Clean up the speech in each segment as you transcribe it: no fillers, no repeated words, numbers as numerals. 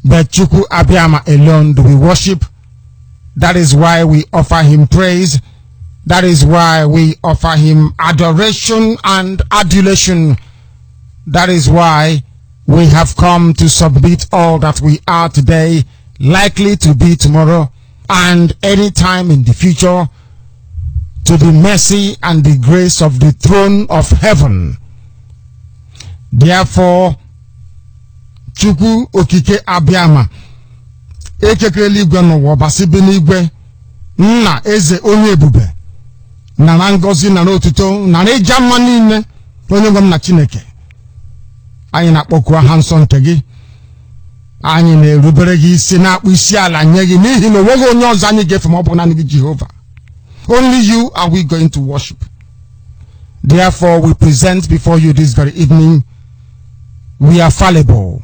But Chukwu Abiyama alone do we worship. That is why we offer him praise. That is why we offer him adoration and adulation. That is why we have come to submit all that we are today, likely to be tomorrow, and any time in the future, to the mercy and the grace of the throne of heaven. Therefore, Chukwu Okike Abiyama, ekekele igwe n'ụwa basibe n'igwe, nna eze onye ebube, na ngozi na n'otuto na n'ịja mma niile onye nwe m na Chineke. Anyị na-akpọku aha nsọ nke gị, anyị na-erubere gị isi, na-akpụ isi ala nye gị, n'ihi na onweghị onye ọzọ anyị ga-efe ma ọ bụ naanị gị Jehova. Only you are we going to worship. Therefore, we present before you this very evening. We are fallible.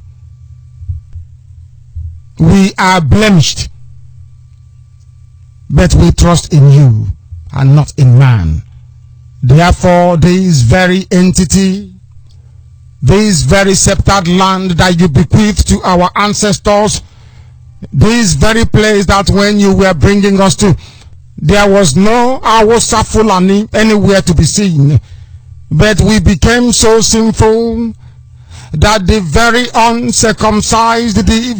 We are blemished. But we trust in you and not in man. Therefore, this very entity, this very sceptered land that you bequeathed to our ancestors, this very place that when you were bringing us to, there was no Awusa Fulani anywhere to be seen. But we became so sinful that the very uncircumcised, the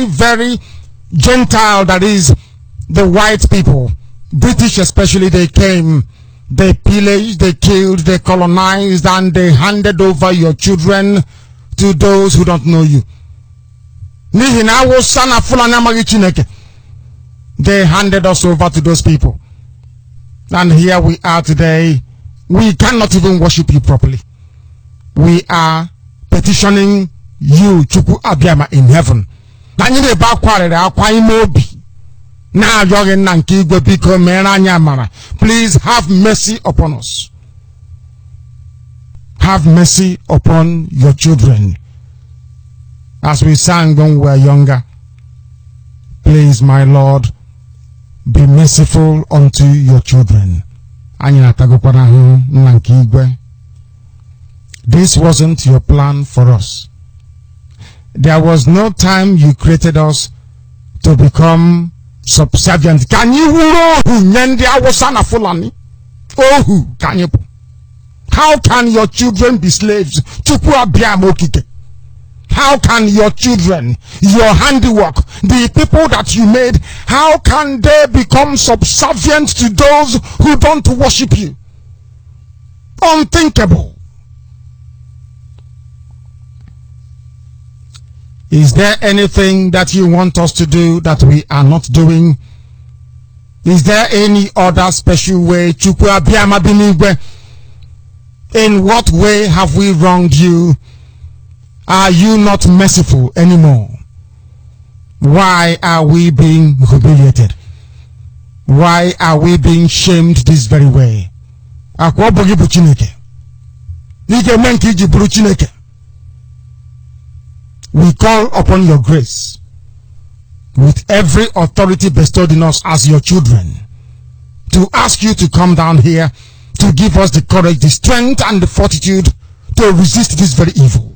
very Gentile, that is the white people, British especially, they came, they pillaged, they killed, they colonized, and they handed over your children to those who don't know you. They handed us over to those people. And here we are today. We cannot even worship you properly. We are petitioning you, Chukwu Abiyama, in heaven. Please have mercy upon us. Have mercy upon your children. As we sang when we were younger, please, my Lord, be merciful unto your children. This wasn't your plan for us. There was no time you created us to become subservient. Can you how can your children be slaves? How can your children, your handiwork, the people that you made, how can they become subservient to those who don't worship you? Unthinkable. Is there anything that you want us to do that we are not doing? Is there any other special way? In what way have we wronged you? Are you not merciful anymore? Why are we being humiliated? Why are we being shamed this very way? We call upon your grace with every authority bestowed in us as your children to ask you to come down here to give us the courage, the strength, and the fortitude to resist this very evil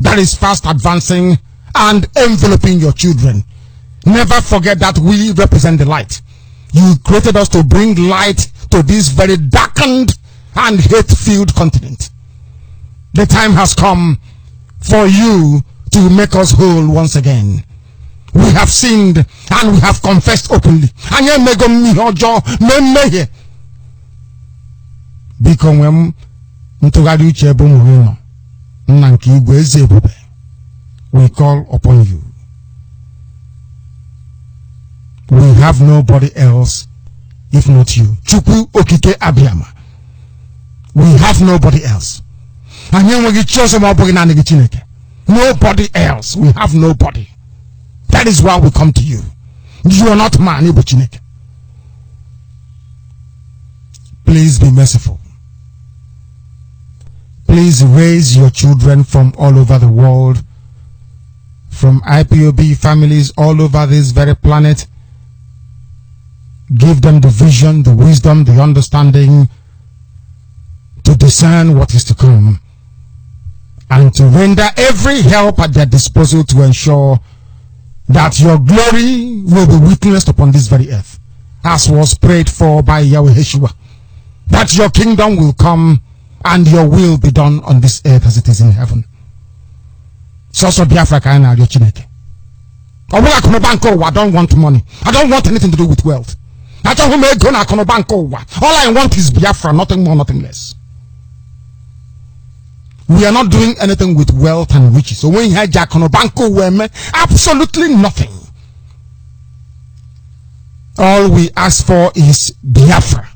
that is fast advancing and enveloping your children. Never forget that we represent the light. You created us to bring light to this very darkened and hate-filled continent. The time has come for you to make us whole once again. We have sinned and we have confessed openly. We call upon you. We have nobody else if not you. Chukwu Okike Abiyama. We have nobody else. Nobody else. We have nobody. That is why we come to you. You are not man. Please be merciful. Please raise your children from all over the world, from IPOB families all over this very planet. Give them the vision, the wisdom, the understanding to discern what is to come, and to render every help at their disposal to ensure that your glory will be witnessed upon this very earth, as was prayed for by Yahweh Yeshua, that your kingdom will come and your will be done on this earth as it is in heaven. So Biafra ka na Chineke. I don't want money. I don't want anything to do with wealth. All I want is Biafra, nothing more, nothing less. We are not doing anything with wealth and riches. So when you have Jaconobanko, we absolutely nothing. All we ask for is Biafra.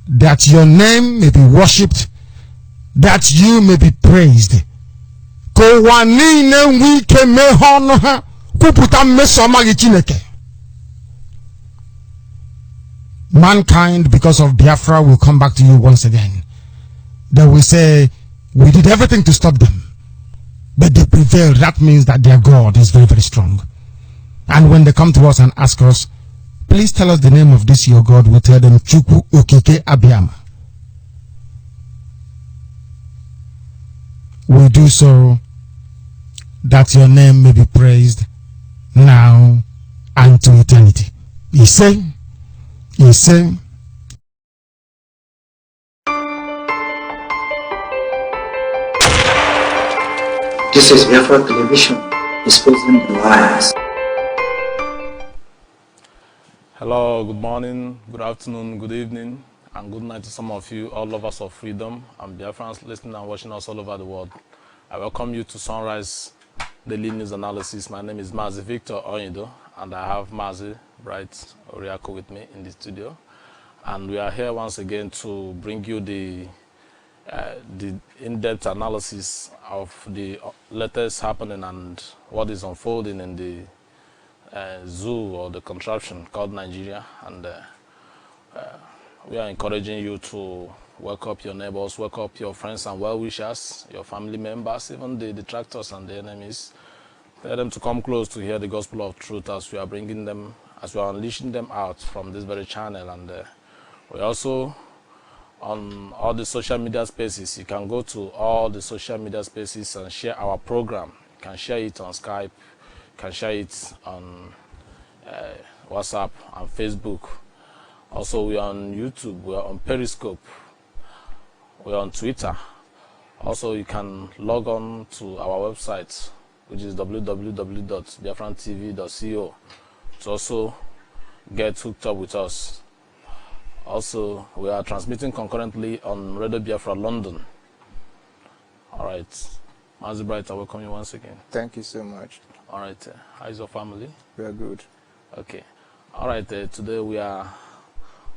That your name may be worshipped, that you may be praised. Mankind, because of Biafra, will come back to you once again. They will say, we did everything to stop them, but they prevailed. That means that their God is very, very strong. And when they come to us and ask us, please tell us the name of this your God, we tell them, Chukwu Okike Abiyama. We do so that your name may be praised now and to eternity. He say. This is BIAFRA Television, exposing the lies. Hello, good morning, good afternoon, good evening, and good night to some of you, all lovers of freedom and Biafrans listening and watching us all over the world. I welcome you to Sunrise Daily News Analysis. My name is Mazi Victor Onido, and I have Mazi Bright Oriako with me in the studio. And we are here once again to bring you the in-depth analysis of the latest happening and what is unfolding in the zoo or the contraption called Nigeria. And we are encouraging you to wake up your neighbors, wake up your friends and well-wishers, your family members, even the detractors and the enemies. Tell them to come close to hear the gospel of truth as we are bringing them, as we are unleashing them out from this very channel. And we also on all the social media spaces. You can go to all the social media spaces and share our program. You can share it on Skype, you can share it on WhatsApp and Facebook. Also, we are on YouTube, we are on Periscope, we are on Twitter. Also, you can log on to our website, which is www.biafrantv.co, to also get hooked up with us. Also, we are transmitting concurrently on Radio Biafra London. All right. Mazi Bright, I welcome you once again. Thank you so much. All right. How is your family? We are good. Okay. All right. Today we are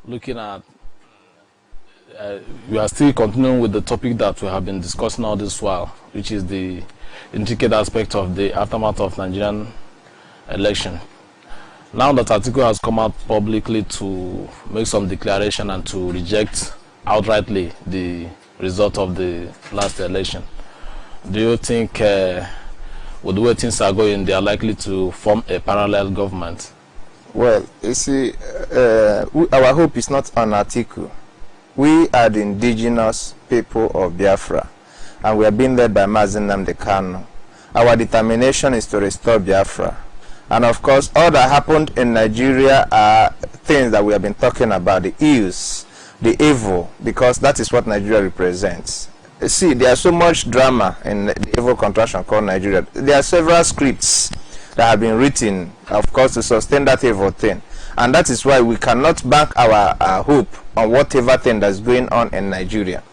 looking at, we are still continuing with the topic that we have been discussing all this while, which is the intricate aspect of the aftermath of Nigerian election. Now that Atiku has come out publicly to make some declaration and to reject outrightly the result of the last election, do you think with the way things are going, they are likely to form a parallel government? Well, you see, our hope is not on Atiku. We are the indigenous people of Biafra, and we are being led by Mazi Nnamdi Kanu. Our determination is to restore Biafra. And of course, all that happened in Nigeria are things that we have been talking about, the ills, the evil, because that is what Nigeria represents. See, there is so much drama in the evil contraction called Nigeria. There are several scripts that have been written, of course, to sustain that evil thing. And that is why we cannot bank our hope on whatever thing that's going on in Nigeria.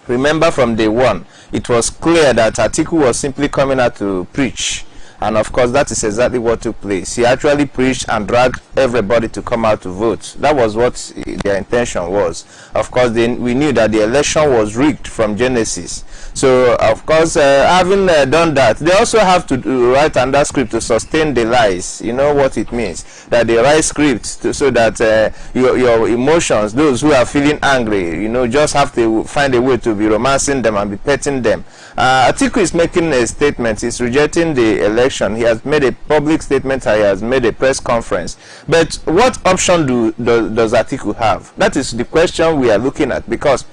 Remember, from day one, it was clear that Atiku was simply coming out to preach. And of course, that is exactly what took place. He actually preached and dragged everybody to come out to vote. That was what their intention was. Of course, we knew that the election was rigged from Genesis. So, of course, having done that, they also have to write another script to sustain the lies. You know what it means? That they write scripts so that your emotions, those who are feeling angry, you know, just have to find a way to be romancing them and be petting them. Atiku is making a statement. He's rejecting the election. He has made a public statement. He has made a press conference. But what option does Atiku have? That is the question we are looking at, because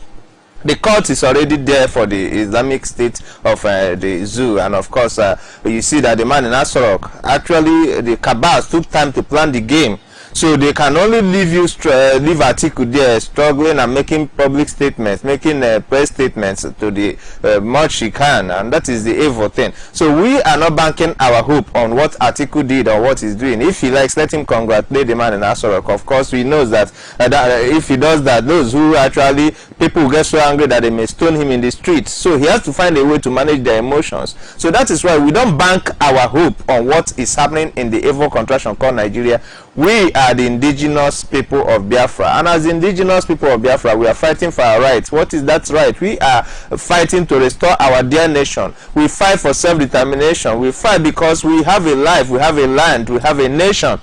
The court is already there for the Islamic State of the zoo, and of course you see that the man in Asorok, actually the cabals took time to plan the game. So they can only leave you leave Atiku there struggling and making public statements, making press statements to the much he can, and that is the evil thing. So we are not banking our hope on what Atiku did or what he's doing. If he likes, let him congratulate the man in Asorok. Of course, we know that, if he does that, those who actually, people get so angry that they may stone him in the streets. So he has to find a way to manage their emotions. So that is why we don't bank our hope on what is happening in the evil contraction called Nigeria. We are the indigenous people of Biafra, and as indigenous people of Biafra, we are fighting for our rights. What is that right? We are fighting to restore our dear nation. We fight for self-determination. We fight because we have a life, we have a land, we have a nation.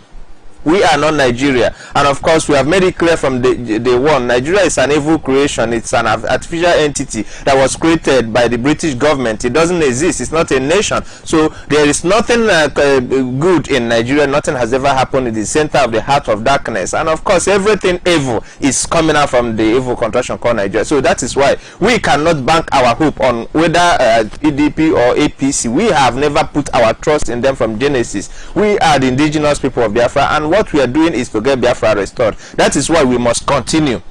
We are not Nigeria, and of course we have made it clear from day one, Nigeria is an evil creation. It's an artificial entity that was created by the British government. It doesn't exist. It's not a nation. So there is nothing good in Nigeria. Nothing has ever happened in the center of the heart of darkness, and of course everything evil is coming out from the evil contraction called Nigeria. So that is why we cannot bank our hope on whether PDP or APC. We have never put our trust in them from Genesis. We are the indigenous people of Biafra, and what we are doing is to get Biafra restored. That is why we must continue.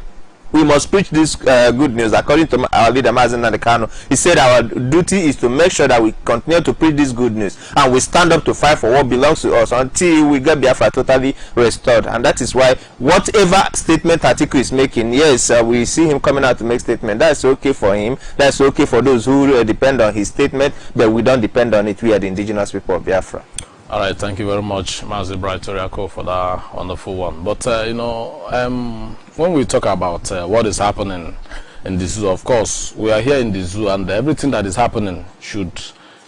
We must preach this good news. According to our leader Mazen Nadekano, he said our duty is to make sure that we continue to preach this good news, and we stand up to fight for what belongs to us until we get Biafra totally restored. And that is why whatever statement Atiku is making, yes, we see him coming out to make statement. That's okay for him. That's okay for those who depend on his statement, but we don't depend on it. We are the indigenous people of Biafra. All right, thank you very much, Mazi Brightoriako, for that wonderful one. But when we talk about what is happening in the zoo, of course, we are here in the zoo, and everything that is happening should,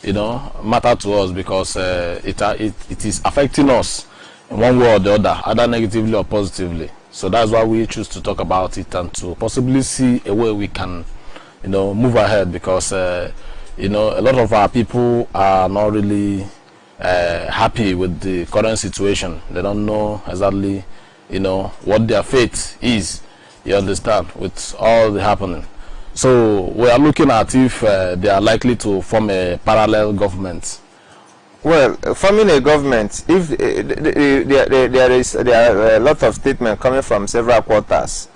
matter to us, because it is affecting us in one way or the other, either negatively or positively. So that's why we choose to talk about it and to possibly see a way we can, move ahead, because a lot of our people are not really happy with the current situation. They don't know exactly, what their fate is. You understand, with all the happening. So we are looking at if they are likely to form a parallel government. Well, forming a government, if there are a lot of statements coming from several quarters.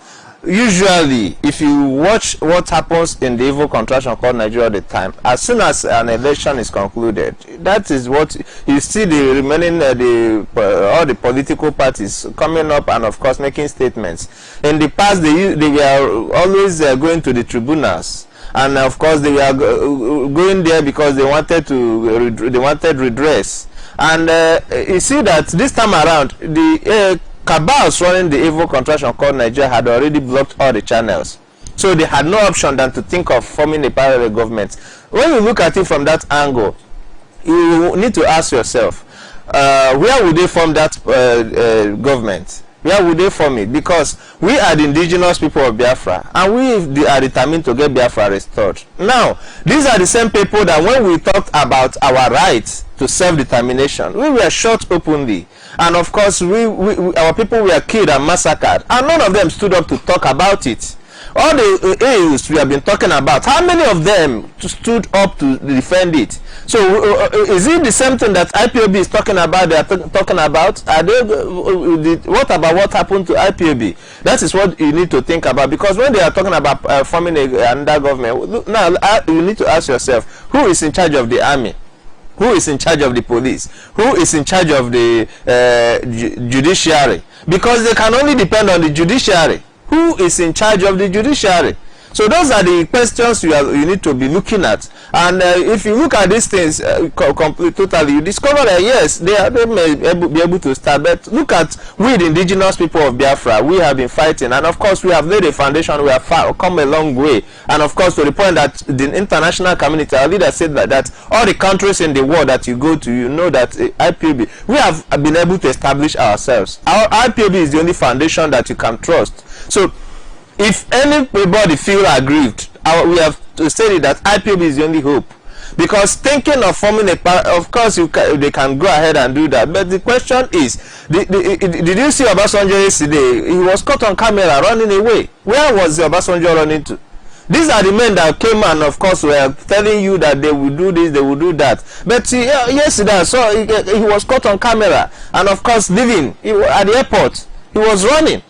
Usually, if you watch what happens in the evil contraction called Nigeria at the time, as soon as an election is concluded, that is what you see, the remaining all the political parties coming up and of course making statements. In the past, they were always going to the tribunals, and of course they were going there because they wanted redress. And you see that this time around, the cabals running the evil contraction called Nigeria had already blocked all the channels, so they had no option than to think of forming a parallel government. When you look at it from that angle, you need to ask yourself, where would they form that government? Where would they form it? Because we are the indigenous people of Biafra, and we are determined to get Biafra restored. Now, these are the same people that when we talked about our rights to self-determination, we were shot openly, and of course our people were killed and massacred, and none of them stood up to talk about it. All the AUs we have been talking about, how many of them stood up to defend it? So is it the same thing that IPOB is talking about? They are talking about? Are they, what about what happened to IPOB? That is what you need to think about, because when they are talking about forming another government, now you need to ask yourself, who is in charge of the army? Who is in charge of the police? Who is in charge of the judiciary? Because they can only depend on the judiciary. Who is in charge of the judiciary? So those are the questions you need to be looking at. And if you look at these things totally, you discover that yes, they may be able to start. But look at we, the indigenous people of Biafra, we have been fighting, and of course we have laid a foundation. We have come a long way, and of course to the point that the international community, our leader said that all the countries in the world that you go to, you know that IPOB, we have been able to establish ourselves. Our IPOB is the only foundation that you can trust. So if anybody feel aggrieved, we have to say that IPOB is the only hope. Because thinking of forming a party, of course they can go ahead and do that. But the question is, did you see Obasanjo yesterday? He was caught on camera running away. Where was Obasanjo running to? These are the men that came and of course were telling you that they will do this, they will do that. But yesterday I saw he was caught on camera and of course leaving at the airport. He was running.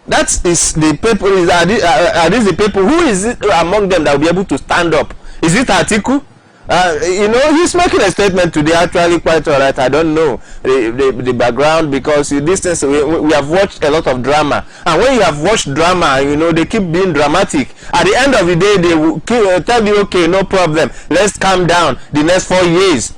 That is the people. Are these the people? Who is it among them that will be able to stand up? Is it Atiku? You know, he's making a statement today, actually quite alright. I don't know the background, because these things, we have watched a lot of drama, and when you have watched drama, you know, they keep being dramatic. At the end of the day, they will tell you, okay, no problem, let's calm down the next 4 years.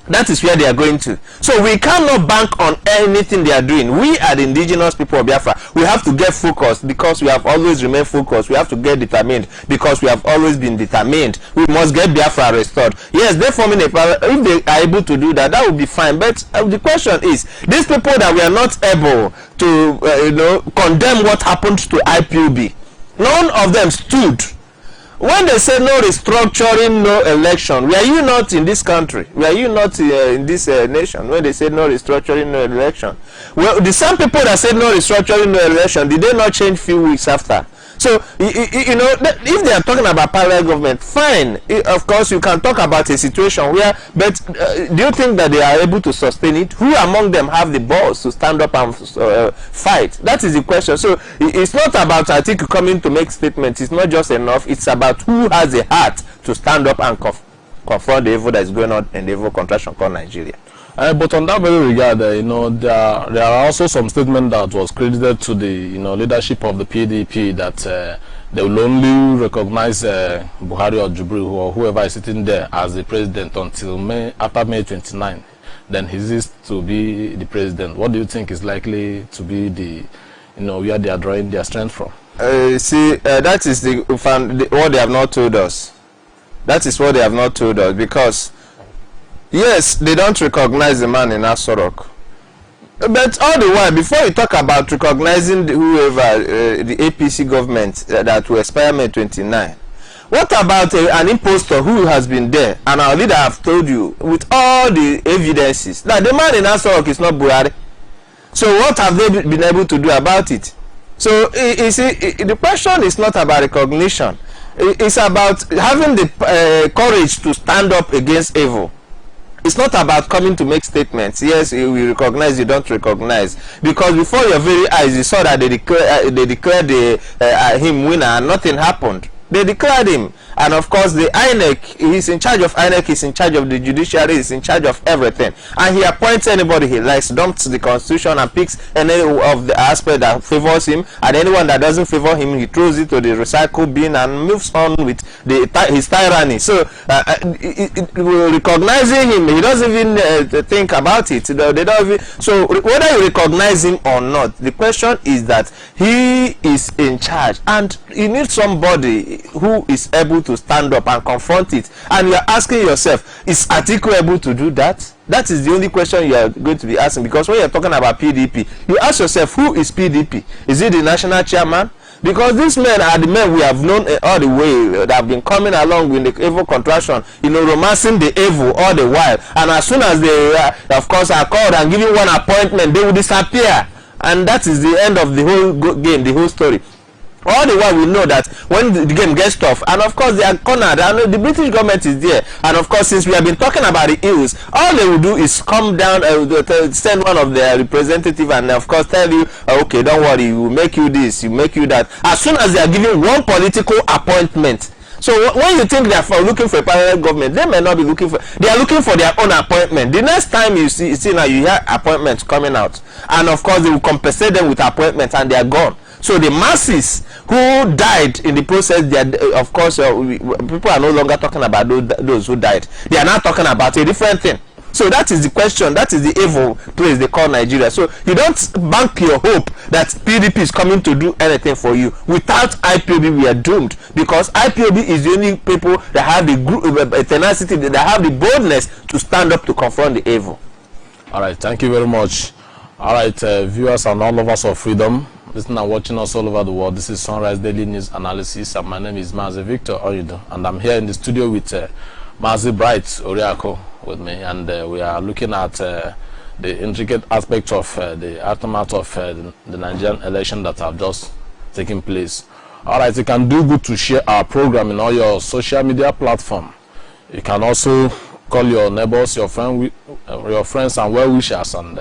That is where they are going to. So we cannot bank on anything they are doing. We are the indigenous people of Biafra. We have to get focused, because we have always remained focused. We have to get determined, because we have always been determined. We must get Biafra restored. Yes, they're forming a power. If they are able to do that, that would be fine. But the question is, these people that we are not able to, you know, condemn what happened to IPOB, none of them stood. When they say no restructuring, no election, were you not in this country? Were you not in this nation when they said no restructuring, no election? Well, the same people that said no restructuring, no election, did they not change few weeks after? So, you know, if they are talking about parallel government, fine. Of course, you can talk about a situation where, but do you think that they are able to sustain it? Who among them have the balls to stand up and fight? That is the question. So, it's not about Atiku coming to make statements. It's not just enough. It's about who has a heart to stand up and confront the evil that is going on in the evil contraction called Nigeria. But on that very regard, you know, there are also some statements that was credited to the, you know, leadership of the PDP that they will only recognize Buhari or Jubril or whoever is sitting there as the president until after May 29. Then he is to be the president. What do you think is likely to be the, you know, where they are drawing their strength from? See, that is what they have not told us. That is what they have not told us, because yes, they don't recognize the man in Asorok. But all the while, before you talk about recognizing whoever, the APC government that will expire May 29, what about an impostor who has been there, and our leader have told you with all the evidences that the man in Asorok is not Buhari? So what have they been able to do about it? So you see, the question is not about recognition. It's about having the courage to stand up against evil. It's not about coming to make statements. Yes, we recognize, you don't recognize, because before your very eyes you saw that they declared him winner and nothing happened. They declared him, and of course the INEC, he's in charge of INEC, he's in charge of the judiciary, he's in charge of everything, and he appoints anybody he likes, dumps the constitution and picks any of the aspect that favors him, and anyone that doesn't favor him, he throws it to the recycle bin and moves on with his tyranny. So recognizing him, he doesn't even think about it. They don't even, so whether you recognize him or not, the question is that he is in charge, and you need somebody who is able to stand up and confront it. And you are asking yourself, is Atiku able to do that? That is the only question you are going to be asking, because when you are talking about PDP, you ask yourself, who is PDP? Is it the national chairman? Because these men are the men we have known all the way, that have been coming along with the evil contraction, you know, romancing the evil all the while. And as soon as they, of course, are called and given one appointment, they will disappear. And that is the end of the whole game, the whole story. All the while we know that when the game gets tough, and of course they are cornered, and the British government is there, and of course since we have been talking about the ills, all they will do is come down, send one of their representatives, and of course tell you, okay, don't worry, we will make you this, we make you that. As soon as they are giving one political appointment. So when you think they are looking for a parallel government, they may not be looking for, they are looking for their own appointment. The next time you see now, you hear appointments coming out, and of course they will compensate them with appointments, and they are gone. So the masses who died in the process, they are, of course, people are no longer talking about those who died. They are now talking about a different thing. So that is the question. That is the evil place they call Nigeria. So you don't bank your hope that PDP is coming to do anything for you. Without IPOB, we are doomed, because IPOB is the only people that have the tenacity, that have the boldness to stand up to confront the evil. All right, thank you very much. All right, viewers and all lovers of freedom, listening and watching us all over the world, this is Sunrise Daily News Analysis, and my name is Mazi Victor Oyudo, and I'm here in the studio with Mazi Bright Oriako with me, and we are looking at the intricate aspect of the aftermath of the Nigerian election that have just taken place. All right, you can do good to share our program in all your social media platform. You can also call your neighbors, your friends and well-wishers, and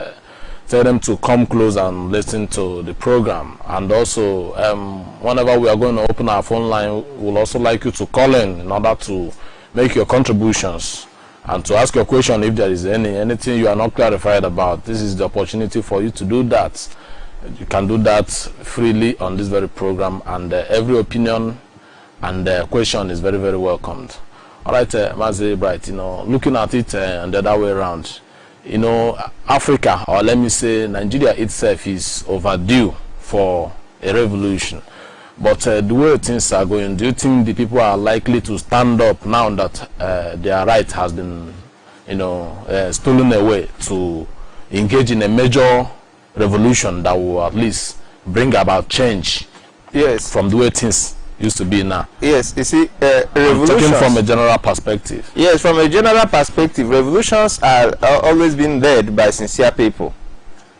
tell them to come close and listen to the program. And also, whenever we are going to open our phone line, we'll also like you to call in order to make your contributions and to ask your question if there is anything you are not clarified about. This is the opportunity for you to do that. You can do that freely on this very program, and every opinion and question is very, very welcomed. All right, Mazi Bright, looking at it and the other way around, Africa, or let me say Nigeria itself, is overdue for a revolution. But the way things are going, do you think the people are likely to stand up now that their right has been, stolen away, to engage in a major revolution that will at least bring about change? Yes. From the way things used to be now. Yes, you see, revolutions, talking from a general perspective. Yes, from a general perspective, revolutions are always been led by sincere people,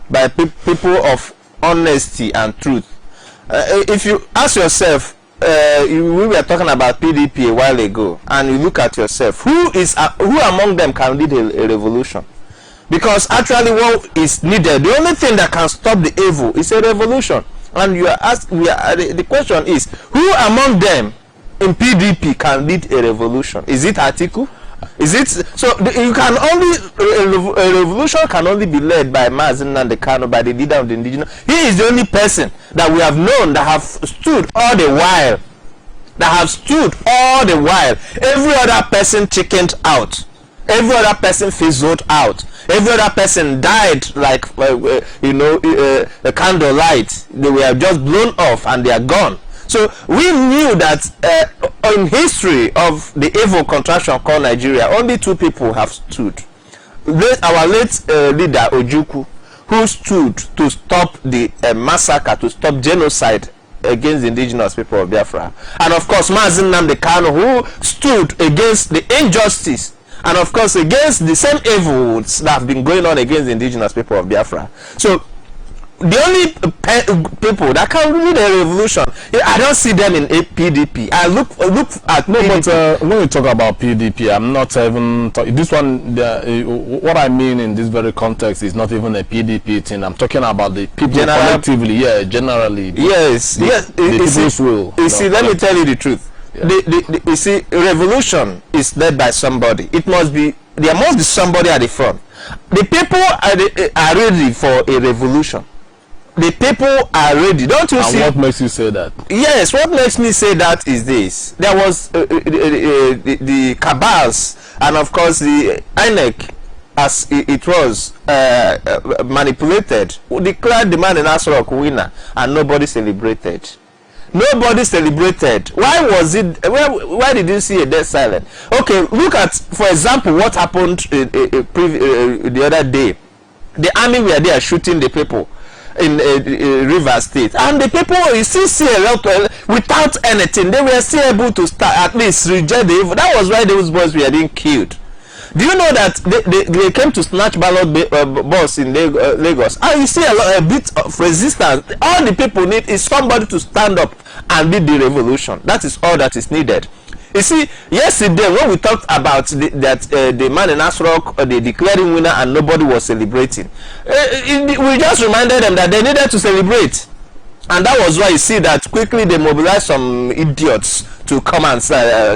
by people of honesty and truth. If you ask yourself, we were talking about PDP a while ago, and you look at yourself, who among them can lead a revolution? Because actually what is needed, the only thing that can stop the evil is a revolution. And you are asked, the question is, who among them in PDP can lead a revolution? Is it Atiku? Is it so? You can only a revolution can only be led by Mazi Nnamdi Kanu, by the leader of the indigenous. He is the only person that we have known that have stood all the while. Every other person chickened out. Every other person fizzled out. Every other person died like a candlelight. They were just blown off and they are gone. So we knew that in history of the evil contraction called Nigeria, only two people have stood. Our late leader Ojukwu, who stood to stop the massacre, to stop genocide against the indigenous people of Biafra, and of course Mazi Nnamdi Kanu, who stood against the injustice and of course against the same evils that have been going on against the indigenous people of Biafra. So the only people that can lead a revolution, I don't see them in a PDP. I look at PDP. But when we talk about PDP, I'm not even this one. What I mean in this very context is not even a PDP thing. I'm talking about the people collectively. Yeah, generally. Yes, the people's will. You see, let me tell you the truth. Yeah. You see, revolution is led by somebody. There must be somebody at the front. The people are ready for a revolution. The people are ready. Don't you see? And what makes you say that? Yes, what makes me say that is this. There was the cabals, and of course the INEC, as it was manipulated, declared the man in Asrock winner, and nobody celebrated. Nobody celebrated. Why was it? Why did you see a dead silence? Okay, look at, for example, what happened the other day. The army were there shooting the people in River State, and the people, you still see a lot without anything. They were still able to start, at least reject the evil. That was why those boys were being killed. Do you know that they came to snatch ballot box in Lagos? And you see a bit of resistance. All the people need is somebody to stand up and lead the revolution. That is all that is needed. You see, yesterday when we talked about the man in Asrock, they declared him winner and nobody was celebrating, we just reminded them that they needed to celebrate. And that was why you see that quickly they mobilized some idiots to come and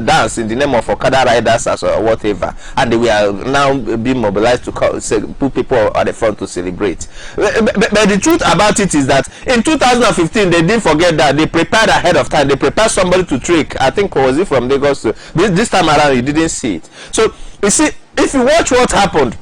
dance in the name of Okada riders or whatever, and they were now being mobilized to put people at the front to celebrate. But the truth about it is that in 2015 they didn't forget that. They prepared ahead of time. They prepared somebody to trick. I think was it from Lagos to this time around you didn't see it. So you see, if you watch what happened,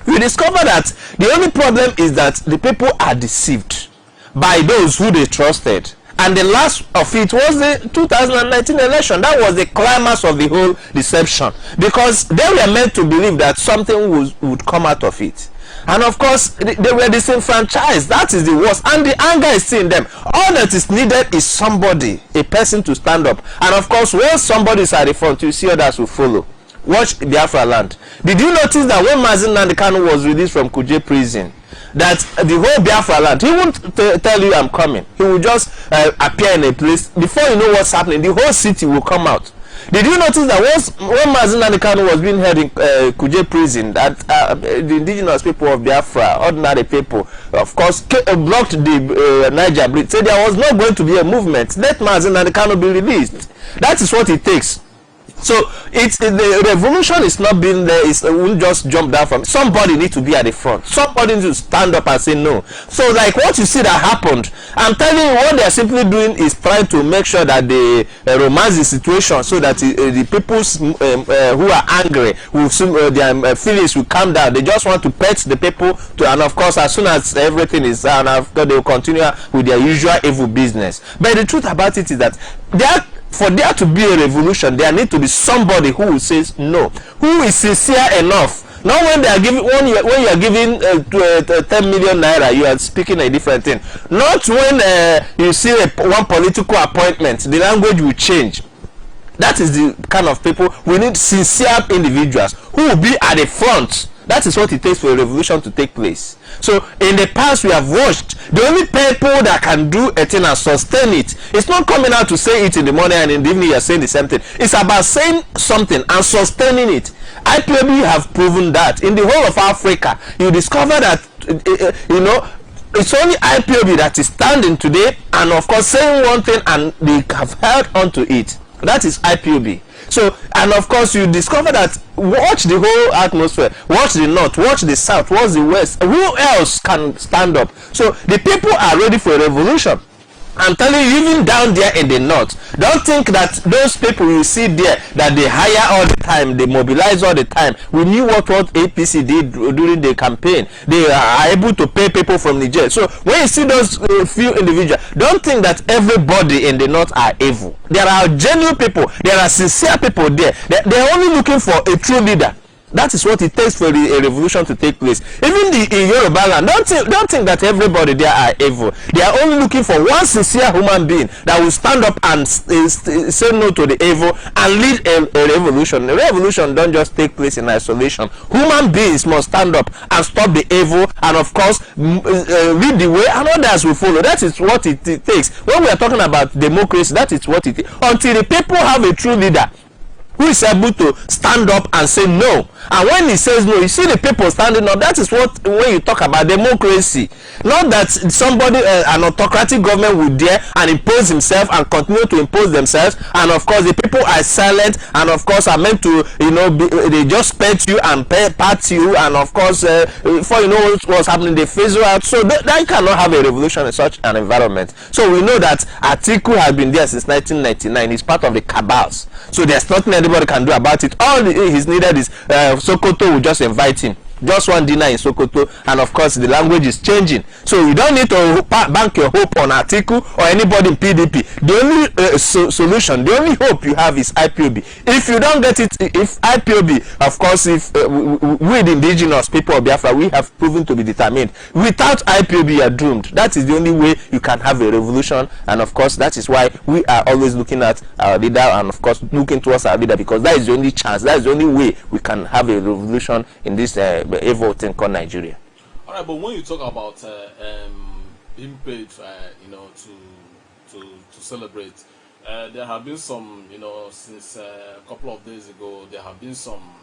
you discover that the only problem is that the people are deceived by those who they trusted. And the last of it was the 2019 election. That was the climax of the whole deception, because they were meant to believe that something would come out of it. And of course they were disenfranchised. That is the worst, and the anger is still in them. All that is needed is somebody, a person to stand up. And of course once somebody is at the front, you see others will follow. Watch Biafra land. Did you notice that when Mazi Nnamdi Kanu was released from Kuje prison, that the whole Biafra land, he won't tell you I'm coming. He will just appear in a place. Before you know what's happening, the whole city will come out. Did you notice that when Mazen Kanu was being held in Kuje prison, that the indigenous people of Biafra, ordinary people, of course, blocked the Niger Bridge, said there was not going to be a movement. Let Mazen Kanu be released. That is what it takes. So the revolution is not being there. It won't just jump down from. Somebody needs to be at the front. Somebody needs to stand up and say no. So like what you see that happened, I'm telling you, what they are simply doing is trying to make sure that they romance the situation, so that the people who are angry will soon, their feelings will calm down. They just want to pet the people and of course as soon as everything is done, they will continue with their usual evil business. But the truth about it is that for there to be a revolution, there need to be somebody who will say no, who is sincere enough. Not when they are giving, when you are giving 10 million naira, you are speaking a different thing. Not when you see one political appointment, the language will change. That is the kind of people we need. Sincere individuals who will be at the front. That is what it takes for a revolution to take place. So in the past we have watched, the only people that can do a thing and sustain it, it's not coming out to say it in the morning and in the evening you're saying the same thing. It's about saying something and sustaining it. IPOB have proven that. In the whole of Africa, you discover that it's only IPOB that is standing today and of course saying one thing and they have held on to it. That is IPOB. So, and of course you discover that, watch the whole atmosphere, watch the north, watch the south, watch the west. Who else can stand up? So the people are ready for a revolution. I'm telling you, even down there in the north, don't think that those people you see there, that they hire all the time, they mobilize all the time. We knew what APC did during the campaign. They are able to pay people from Niger. So when you see those few individuals, don't think that everybody in the north are evil. There are genuine people, there are sincere people there. They're only looking for a true leader. That is what it takes for a revolution to take place. Even in Yoruba land, don't think that everybody there are evil. They are only looking for one sincere human being that will stand up and say no to the evil and lead a revolution. A revolution don't just take place in isolation. Human beings must stand up and stop the evil, and of course lead the way, and others will follow. That is what it takes. When we are talking about democracy, that is what it is. Until the people have a true leader who is able to stand up and say no, and when he says no, you see the people standing up. That is what, when you talk about democracy, not that somebody an autocratic government will dare and impose himself and continue to impose themselves, and of course the people are silent and of course are meant to they just pet you and pat you, and of course before you know what's happening they phase you out. So that cannot have a revolution in such an environment. So we know that Atiku has been there since 1999. He's part of the cabals, so there's nothing anybody can do about it. All he's needed is Sokoto will just invite him. Just one dinner in Sokoto, and of course the language is changing. So you don't need to bank your hope on Atiku or anybody in PDP. The only solution, the only hope you have is IPOB. If you don't get it, if IPOB, of course, if we the indigenous people of Biafra, we have proven to be determined. Without IPOB, you are doomed. That is the only way you can have a revolution, and of course that is why we are always looking at our leader, and of course looking towards our leader, because that is the only chance, that is the only way we can have a revolution in this evil thing called Nigeria. All right, but when you talk about being paid, to celebrate, there have been some, since a couple of days ago, there have been some,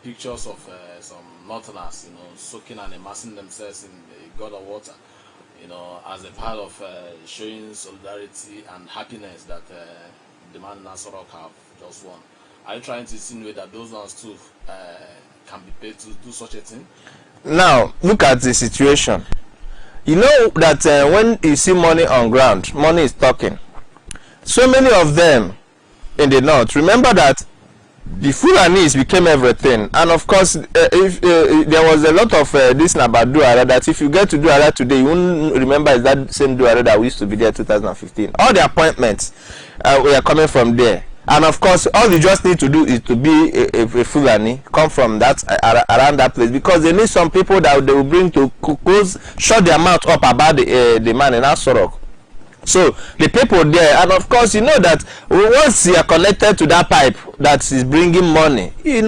pictures of some northerners, soaking and immersing themselves in the god of water, as a part of showing solidarity and happiness that the man Nasorok have just won. Are you trying to insinuate that those ones too can be paid to do such a thing? Now, look at the situation. You know that when you see money on ground, money is talking. So many of them in the north, remember that the Fulanis became everything, and of course if there was a lot of this about Duara, that if you get to Duara today, you won't remember it's that same Duara that we used to be there 2015. All the appointments we are coming from there. And of course, all you just need to do is to be a Fulani, come from that around that place, because they need some people that they will bring to shut their mouth up about the man in Asorok. So the people there, and of course you know that once you are connected to that pipe that is bringing money, you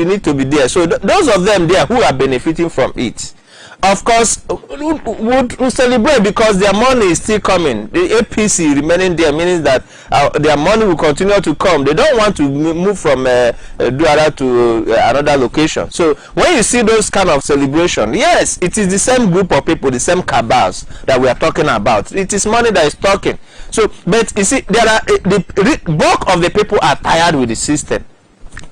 need to be there. So those of them there who are benefiting from it. of course, would celebrate because their money is still coming. The APC remaining there, meaning that their money will continue to come. They don't want to move from Douala to another location. So when you see those kind of celebration, yes, it is the same group of people, the same cabals that we are talking about. It is money that is talking. So, but you see, there are the bulk of the people are tired with the system,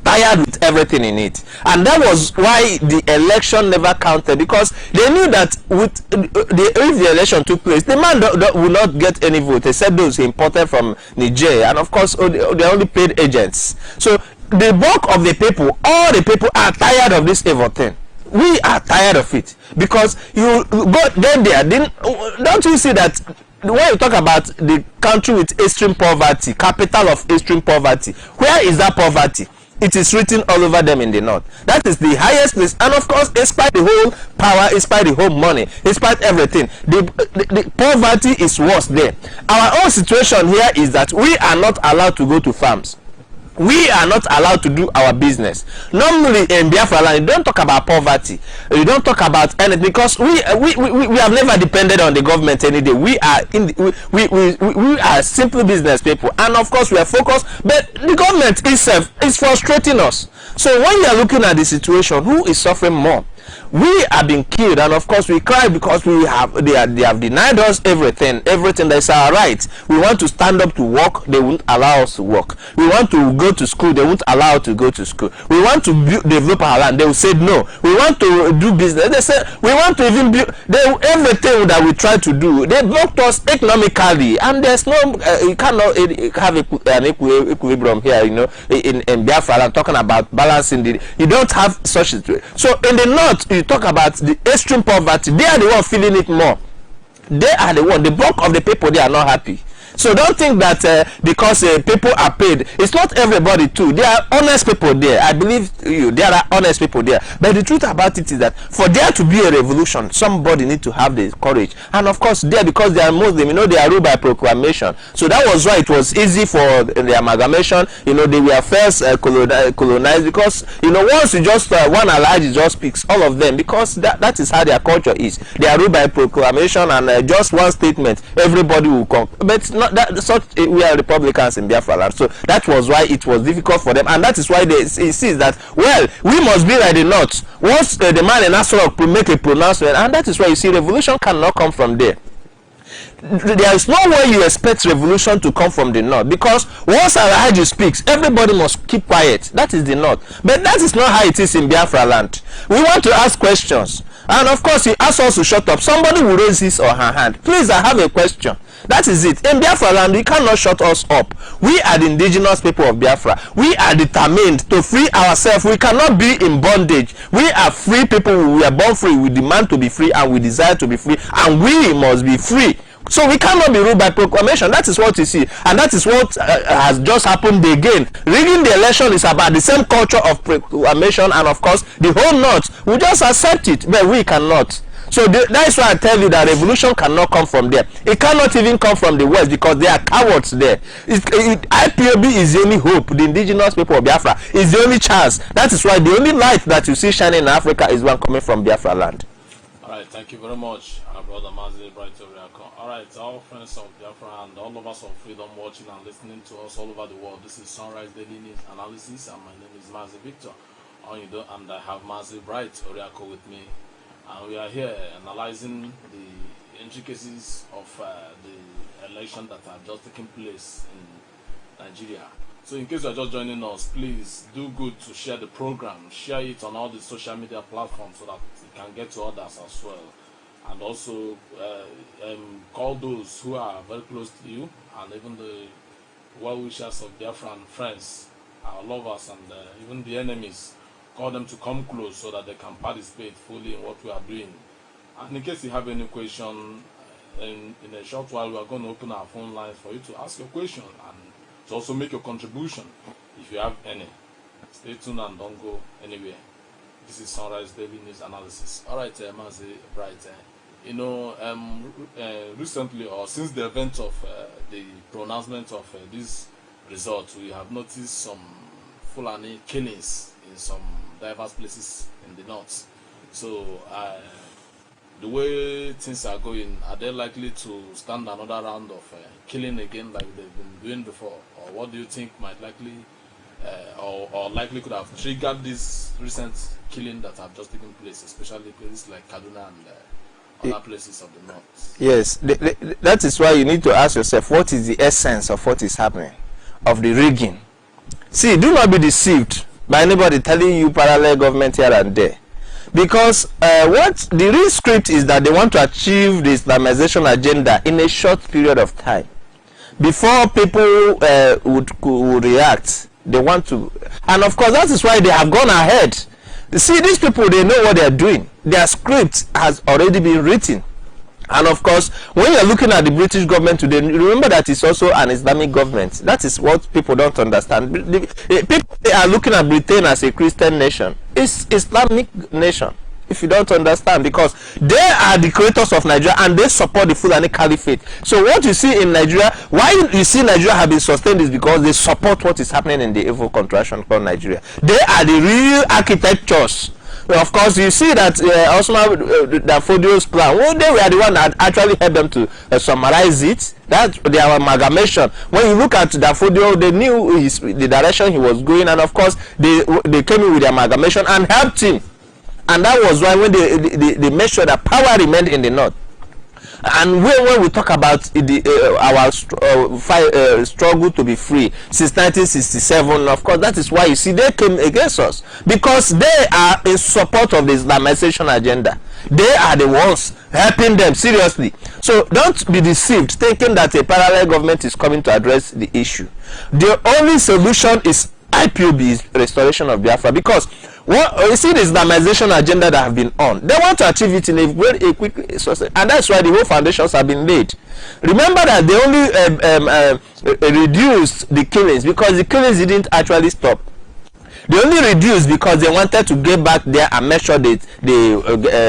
tired with everything in it, and that was why the election never counted, because they knew that if the election took place, the man will not get any vote except those imported from Niger, and of course they only paid agents. So the bulk of the people, all the people are tired of this evil thing. We are tired of it, because you go there, don't you see that when you talk about the country with extreme poverty, capital of extreme poverty, where is that poverty? It is written all over them in the north. That is the highest place, and of course, despite the whole power, despite the whole money, despite everything, the poverty is worse there. Our own situation here is that we are not allowed to go to farms. We are not allowed to do our business. Normally in Biafra land, you don't talk about poverty, you don't talk about anything, because we have never depended on the government any day. We are simple business people, and of course we are focused, but the government itself is frustrating us. So when you are looking at the situation, who is suffering more? We are being killed, and of course we cry because they have denied us everything that is our right. We want to stand up to work, they won't allow us to work. We want to go to school, they won't allow us to go to school. We want to develop our land, they will say no. We want to do business, they say we want to even build. Everything that we try to do, they blocked us economically, and there's no you cannot have an equilibrium here, you know, in Biafra. I'm talking about balancing you don't have such a situation. So in the north, you talk about the extreme poverty, they are the one feeling it more. They are the one, the bulk of the people, they are not happy. So don't think that because people are paid, it's not everybody too. There are honest people there. I believe you, there are honest people there. But the truth about it is that for there to be a revolution, somebody need to have the courage. And of course, there, because they are Muslim, you know, they are ruled by proclamation. So that was why it was easy for the amalgamation. You know, they were first colonized, because you know, once you just one Alhaji just speaks, all of them, because that is how their culture is. They are ruled by proclamation, and just one statement, everybody will come. But it's not we are Republicans in Biafra land, so that was why it was difficult for them, and that is why they see that, well, we must be like the north. Once the man in Asrock make a pronouncement, and that is why you see revolution cannot come from there. There is no way you expect revolution to come from the north, because once Alhaji speaks, everybody must keep quiet. That is the north, but that is not how it is in Biafra land. We want to ask questions, and of course, you ask us to shut up. Somebody will raise his or her hand. Please, I have a question. That is it. In Biafra land, you cannot shut us up. We are the indigenous people of Biafra. We are determined to free ourselves. We cannot be in bondage. We are free people. We are born free. We demand to be free, and we desire to be free, and we must be free. So we cannot be ruled by proclamation. That is what you see, and that is what has just happened again. Rigging the election is about the same culture of proclamation, and of course the whole north will just accept it, but we cannot. So that is why I tell you that revolution cannot come from there. It cannot even come from the west, because there are cowards there. IPOB is the only hope. The indigenous people of Biafra is the only chance. That is why the only light that you see shining in Africa is one coming from Biafra land. Alright, thank you very much, our brother Mazi Bright. Alright, our friends of Biafra and all of us of freedom watching and listening to us all over the world. This is Sunrise Daily News Analysis, and my name is Mazi Victor. And I have Mazi Bright Oriako with me. And we are here analyzing the intricacies of the election that have just taken place in Nigeria. So in case you are just joining us, please do good to share the program. Share it on all the social media platforms so that it can get to others as well. And also call those who are very close to you, and even the well-wishers of Biafran friends, our lovers, and even the enemies. Call them to come close so that they can participate fully in what we are doing. And in case you have any question, in a short while we are going to open our phone lines for you to ask your question and to also make your contribution if you have any. Stay tuned and don't go anywhere. This is Sunrise Daily News Analysis. Alright, Mazi Bright. You know, recently, or since the event of the pronouncement of this result, we have noticed some Fulani killings in some diverse places in the north. So the way things are going, are they likely to stand another round of killing again like they've been doing before? Or what do you think might likely or likely could have triggered this recent killing that have just taken place, especially places like Kaduna and other places of the north? Yes, that is why you need to ask yourself, what is the essence of what is happening, of the rigging? See, do not be deceived by anybody telling you parallel government here and there, because what the real script is that they want to achieve the Islamization agenda in a short period of time. Before people would react, they want to, and of course that is why they have gone ahead. See, these people, they know what they are doing. Their script has already been written. And of course, when you're looking at the British government today, remember that it's also an Islamic government. That is what people don't understand. People, they are looking at Britain as a Christian nation. It's Islamic nation, if you don't understand, because they are the creators of Nigeria and they support the Fulani Caliphate. So what you see in Nigeria, why you see Nigeria have been sustained, is because they support what is happening in the evil contraction called Nigeria. They are the real architectures. Of course, you see that Osman Dafodio's plan, well, they were the one that actually helped them to summarize it. That their amalgamation. When you look at Dafodio, they knew the direction he was going, and of course, they came in with the amalgamation and helped him. And that was why when they made sure that power remained in the north. And when we talk about our struggle to be free since 1967, of course, that is why you see they came against us, because they are in support of the Islamization agenda. They are the ones helping them seriously. So don't be deceived thinking that a parallel government is coming to address the issue. The only solution is Ipob, is restoration of Biafra, because what you see, the Islamization agenda that have been on, they want to achieve it in a quick process, and that's why the whole foundations have been laid. Remember that they only reduced the killings because the killings didn't actually stop. They only reduced because they wanted to get back there and make sure they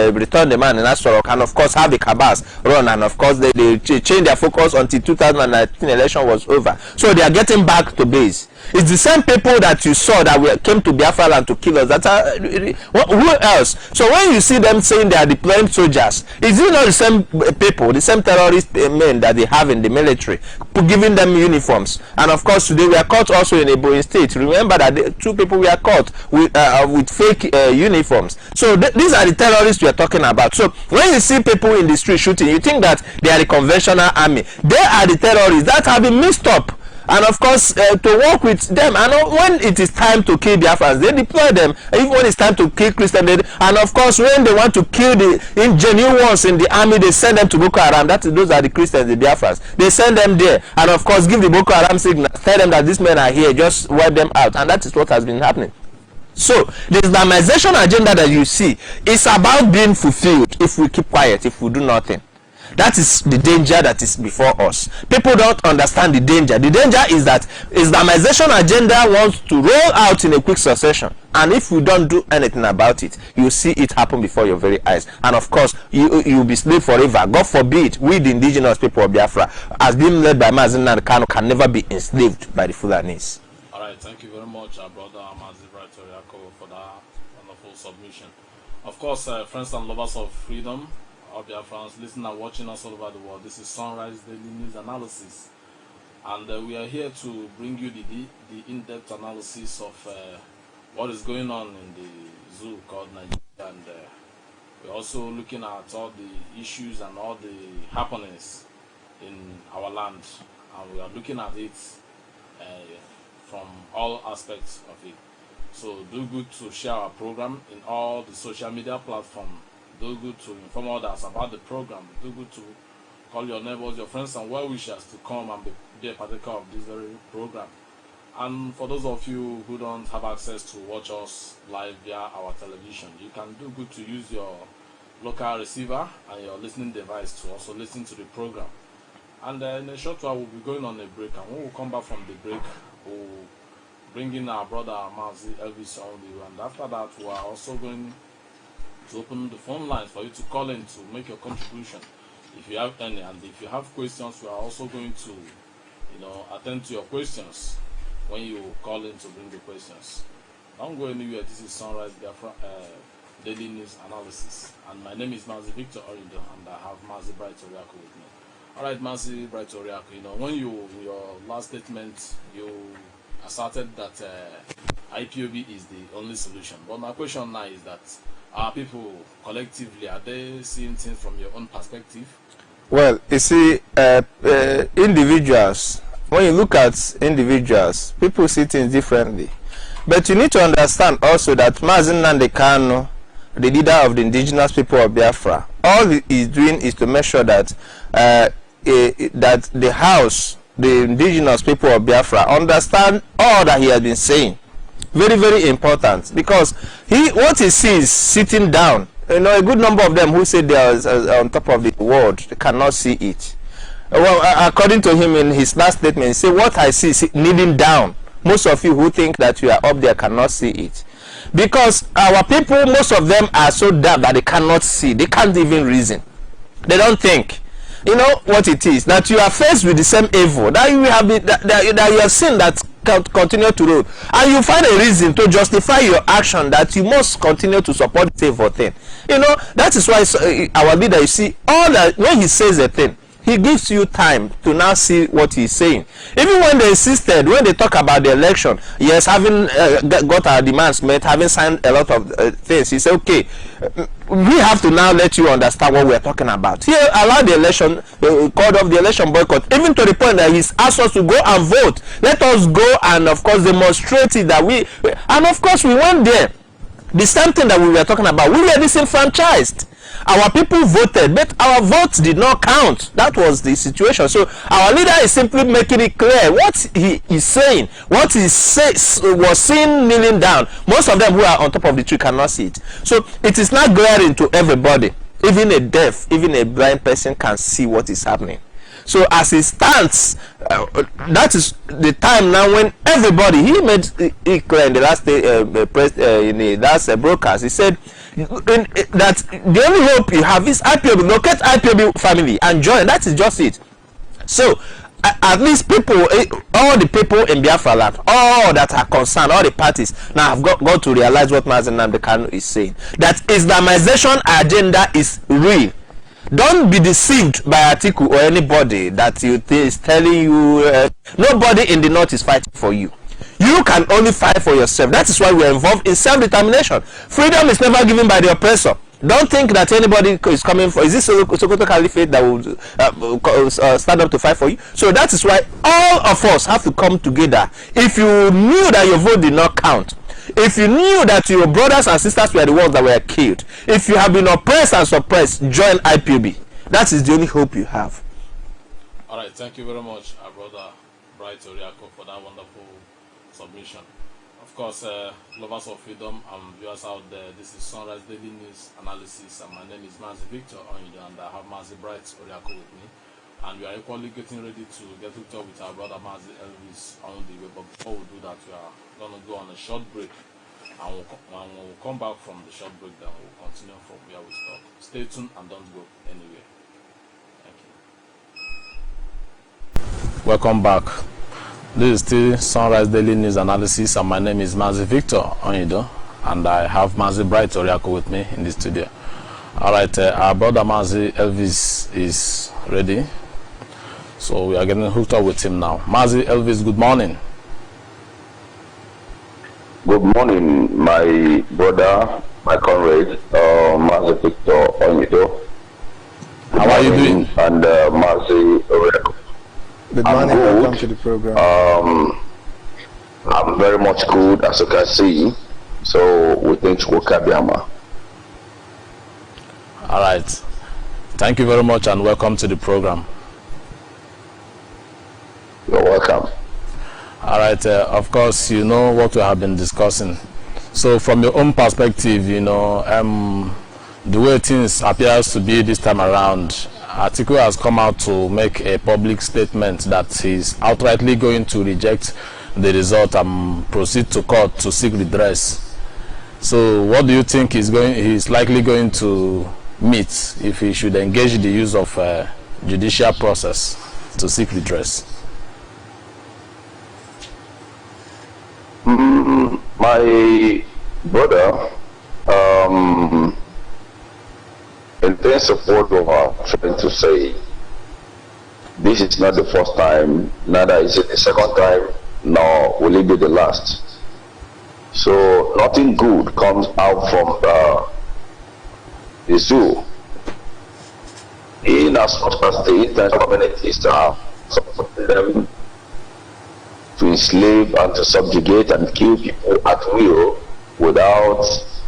return the man in Asorok, and of course have the cabals run, and of course they changed their focus until 2019 election was over. So they are getting back to base. It's the same people that you saw that came to Biafra land to kill us. That are who else? So when you see them saying they are deploying soldiers, is it not the same people, the same terrorist men that they have in the military, giving them uniforms? And of course today we are caught also in a Boeing state. Remember that two people were caught with fake uniforms. So these are the terrorists we are talking about. So when you see people in the street shooting, you think that they are the conventional army. They are the terrorists that have been mixed up. And of course, to work with them, and when it is time to kill Biafrans, they deploy them. Even when it's time to kill Christians, and of course, when they want to kill the ingenuine ones in the army, they send them to Boko Haram. Those are the Christians, the Biafrans. They send them there, and of course, give the Boko Haram signal, tell them that these men are here, just wipe them out, and that is what has been happening. So the Islamization agenda that you see is about being fulfilled if we keep quiet, if we do nothing. That is the danger that is before us. People don't understand the danger. The danger is that Islamization agenda wants to roll out in a quick succession, and if we don't do anything about it, you see it happen before your very eyes. And of course, you'll be slave forever. God forbid, we the indigenous people of Biafra, as being led by Mazi Nnamdi Kanu, can never be enslaved by the Fulanis. All right, thank you very much, our brother Mazi Toriako, for that wonderful submission. Of course, friends and lovers of freedom, Biafrans listening and watching us all over the world, this is Sunrise Daily News Analysis, and we are here to bring you the in-depth analysis of what is going on in the zoo called Nigeria, and we're also looking at all the issues and all the happenings in our land, and we are looking at it from all aspects of it. So do good to share our program in all the social media platforms. Do good to inform others about the program. Do good to call your neighbors, your friends, and well-wishers to come and be a partaker of this very program. And for those of you who don't have access to watch us live via our television, you can do good to use your local receiver and your listening device to also listen to the program. And in a short while, we'll be going on a break, and when we come back from the break, we'll bring in our brother Mazi Elvis Only, and after that, we are also going to open the phone lines for you to call in to make your contribution if you have any, and if you have questions, we are also going to attend to your questions when you call in to bring the questions. Don't go anywhere. This is Sunrise Biafra Daily News Analysis. And my name is Mazi Victor Orido, and I have Mazi Bright Oriako with me. Alright, Mazi Bright Oriako, you know, when your last statement, you asserted that IPOB is the only solution. But my question now is that our people collectively, are they seeing things from your own perspective? Well, you see, individuals, when you look at individuals, people see things differently. But you need to understand also that Mazi Nnamdi Kanu, the leader of the indigenous people of Biafra, all he is doing is to make sure that that the house, the indigenous people of Biafra, understand all that he has been saying. Very, very important, because what he sees sitting down, you know, a good number of them who say they are on top of the world, they cannot see it. Well, according to him in his last statement, he said, what I see kneeling down. Most of you who think that you are up there cannot see it. Because our people, most of them are so dumb that they cannot see. They can't even reason. They don't think. You know what it is, that you are faced with the same evil that you have been, that you have seen that continue to roll, and you find a reason to justify your action that you must continue to support the evil thing. You know, that is why our leader, you see, all that when he says a thing, he gives you time to now see what he's saying. Even when they insisted, when they talk about the election, yes, having got our demands met, having signed a lot of things, he said, okay, we have to now let you understand what we're talking about. He allowed the election, called off the election boycott, even to the point that he's asked us to go and vote. Let us go and, of course, demonstrate it that and of course, we went there. The same thing that we were talking about, we were disenfranchised. Our people voted, but our votes did not count. That was the situation. So our leader is simply making it clear what he is saying, what he was seen kneeling down. Most of them who are on top of the tree cannot see it. So it is not glaring to everybody. Even a deaf, even a blind person can see what is happening. So as it stands, that is the time now when everybody, he made it clear in the last in the last broadcast. He said that the only hope you have is IPOB. Locate IPOB family and join. That is just it. So at least people, all the people in Biafra land, all that are concerned, all the parties now have got to realize what Mazi Nnamdi Kanu is saying. That Islamization agenda is real. Don't be deceived by Atiku or anybody that is telling you nobody in the north is fighting for you. You can only fight for yourself. That is why we are involved in self-determination. Freedom is never given by the oppressor. Don't think that anybody is coming for. Is this Sokoto Caliphate that will stand up to fight for you? So that is why all of us have to come together. If you knew that your vote did not count, if you knew that your brothers and sisters were the ones that were killed, if you have been oppressed and suppressed, join IPOB. That is the only hope you have. All right, thank you very much, our brother Bright Oriako, for that wonderful submission. Of course, lovers of freedom and viewers out there, this is Sunrise Daily News Analysis, and my name is Mazi Victor Orido, and I have Mazi Bright Oriako with me. And we are equally getting ready to get hooked up with our brother Mazi Elvis on the way. But before we do that, we are going to go on a short break. And we'll come back from the short break, then we'll continue from where we stop. Stay tuned and don't go anywhere. Thank you. Welcome back. This is still Sunrise Daily News Analysis, and my name is Mazi Victor Onido, and I have Mazi Bright Oriako with me in the studio. Alright, our brother Mazi Elvis is ready. So we are getting hooked up with him now. Mazi Elvis, good morning. Good morning, my brother, my comrade, Mazi Victor Onido. How are you doing? And Mazi Oriako. Good morning, welcome to the program. I'm very much good, as you can see. So we thank you, Kabiama. All right. Thank you very much and welcome to the program. You're welcome. All right. Of course, you know what we have been discussing. So from your own perspective, you know, the way things appears to be this time around, Atiku has come out to make a public statement that he's outrightly going to reject the result and proceed to court to seek redress. So what do you think he's likely going to meet if he should engage the use of judicial process to seek redress? My brother, in terms of what we are trying to say, this is not the first time, neither is it the second time, nor will it be the last. So nothing good comes out from the zoo. In as much as the international communities are supporting them to enslave and to subjugate and kill people at will without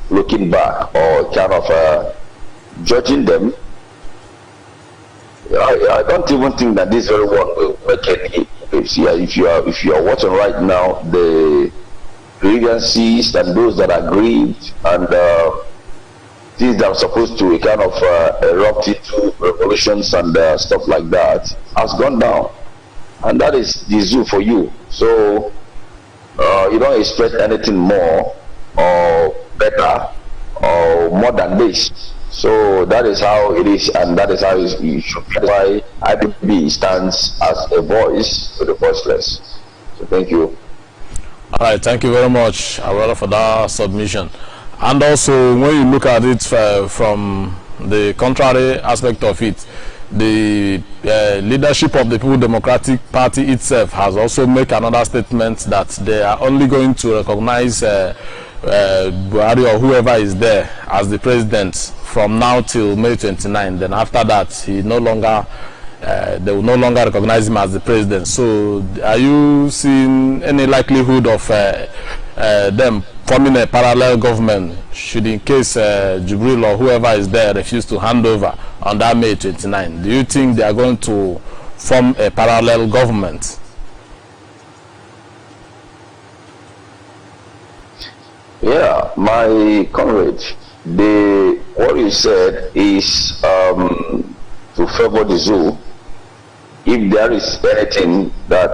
looking back or kind of judging them, I don't even think that this very one will make any. If you are watching right now, the grievances and those that are grieved and things that are supposed to kind of erupt into revolutions and stuff like that has gone down, and that is the zoo for you. So you don't expect anything more or better or more than this. So that is how it is, and that is how it should be. That's why IPB stands as a voice for the voiceless. So thank you. All right, thank you very much, Awara, for that submission. And also, when you look at it from the contrary aspect of it, the leadership of the People's Democratic Party itself has also made another statement that they are only going to recognize Buhari or whoever is there as the president from now till May 29. Then after that, he no longer they will no longer recognize him as the president. So are you seeing any likelihood of them forming a parallel government should, in case Jubril or whoever is there refuse to hand over on that May 29? Do you think they are going to form a parallel government? Yeah, my comrade, what you said is to favor the zoo. If there is anything that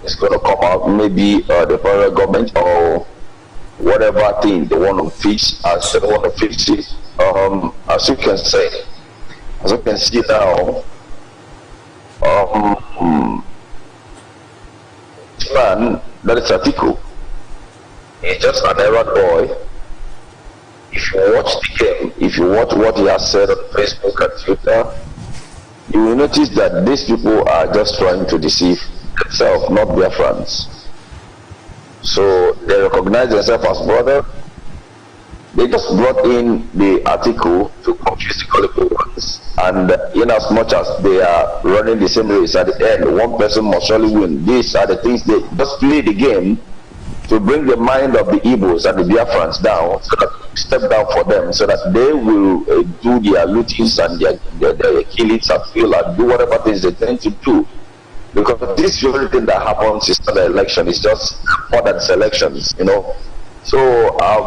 is going to come out, maybe the federal government or whatever thing they want to fix, as they want to fix it. As you can say, as you can see now, man, that is Atiku. He's just an errand boy. If you watch the game, if you watch what he has said on Facebook and Twitter, you will notice that these people are just trying to deceive themselves, not their friends. So they recognize themselves as brother. They just brought in the article to confuse the gullible ones. And in as much as they are running the same race, at the end, one person must surely win. These are the things they just play the game to bring the mind of the Igbos and the Biafrans down, so that step down for them, so that they will do their lootings and their killings and feel and do whatever things they tend to do. Because this very thing that happens is not an election, it's just more than selections, you know. So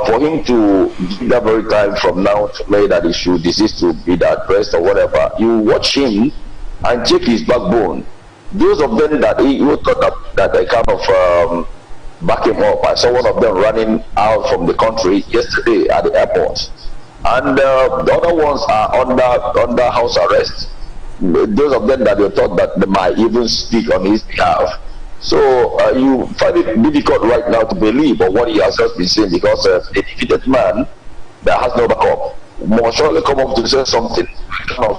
for him to give that very time from now to May that he should desist to be the addressed or whatever, you watch him and check his backbone. Those of them that he thought that they kind of back him up. I saw one of them running out from the country yesterday at the airport, and the other ones are under house arrest. Those of them that you thought that they might even speak on his behalf. So you find it difficult right now to believe on what he has just been saying, because a defeated man that has no backup must surely come up to say something, kind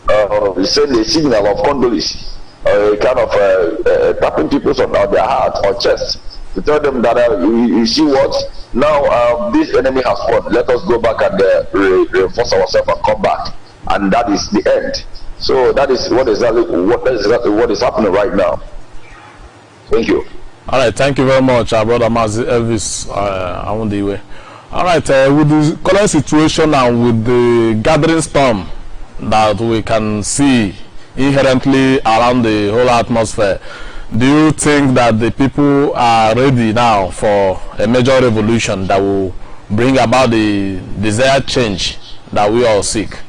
of send a signal of condolence. Kind of tapping people on their heart or chest to tell them that you see what, now this enemy has won, let us go back and reinforce ourselves and come back, and that is the end. So that is what exactly what is happening right now. Thank you. All right, thank you very much, our brother Mazi Elvis Awundiwe. All right, with the current situation and with the gathering storm that we can see inherently around the whole atmosphere, do you think that the people are ready now for a major revolution that will bring about the desired change that we all seek?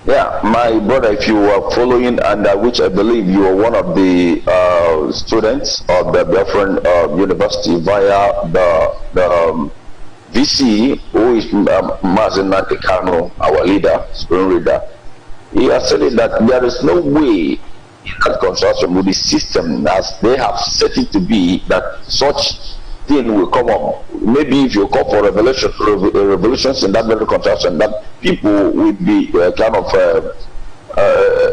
Yeah, my brother, if you were following, and which I believe you are one of the students of the BIAFRA University via the VC, who is Mazen Kano, our leader, student leader, he has said that there is no way in that construction with the system as they have set it to be that such thing will come up. Maybe if you call for revolutions in that very contraction, that people will be kind of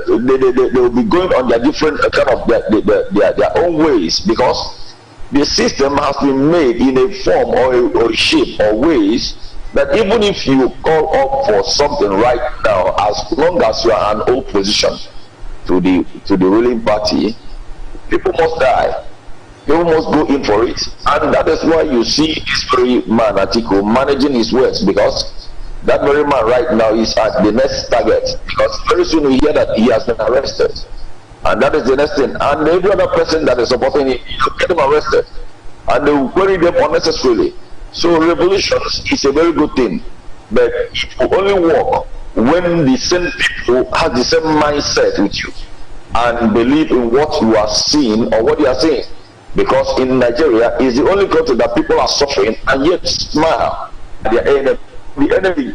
they will be going on their different kind of their own ways, because the system has been made in a form or a shape or ways that even if you call up for something right now, as long as you are an opposition to the ruling party, people must die. People must go in for it. And that is why you see this very man, Atiku, managing his words, because that very man right now is at the next target, because very soon we hear that he has been arrested. And that is the next thing. And every other person that is supporting him, you get them arrested. And they will query them unnecessarily. So revolutions is a very good thing. But it will only work when the same people have the same mindset with you and believe in what you are seeing or what you are saying. Because in Nigeria is the only country that people are suffering and yet smile at their enemy. The enemy,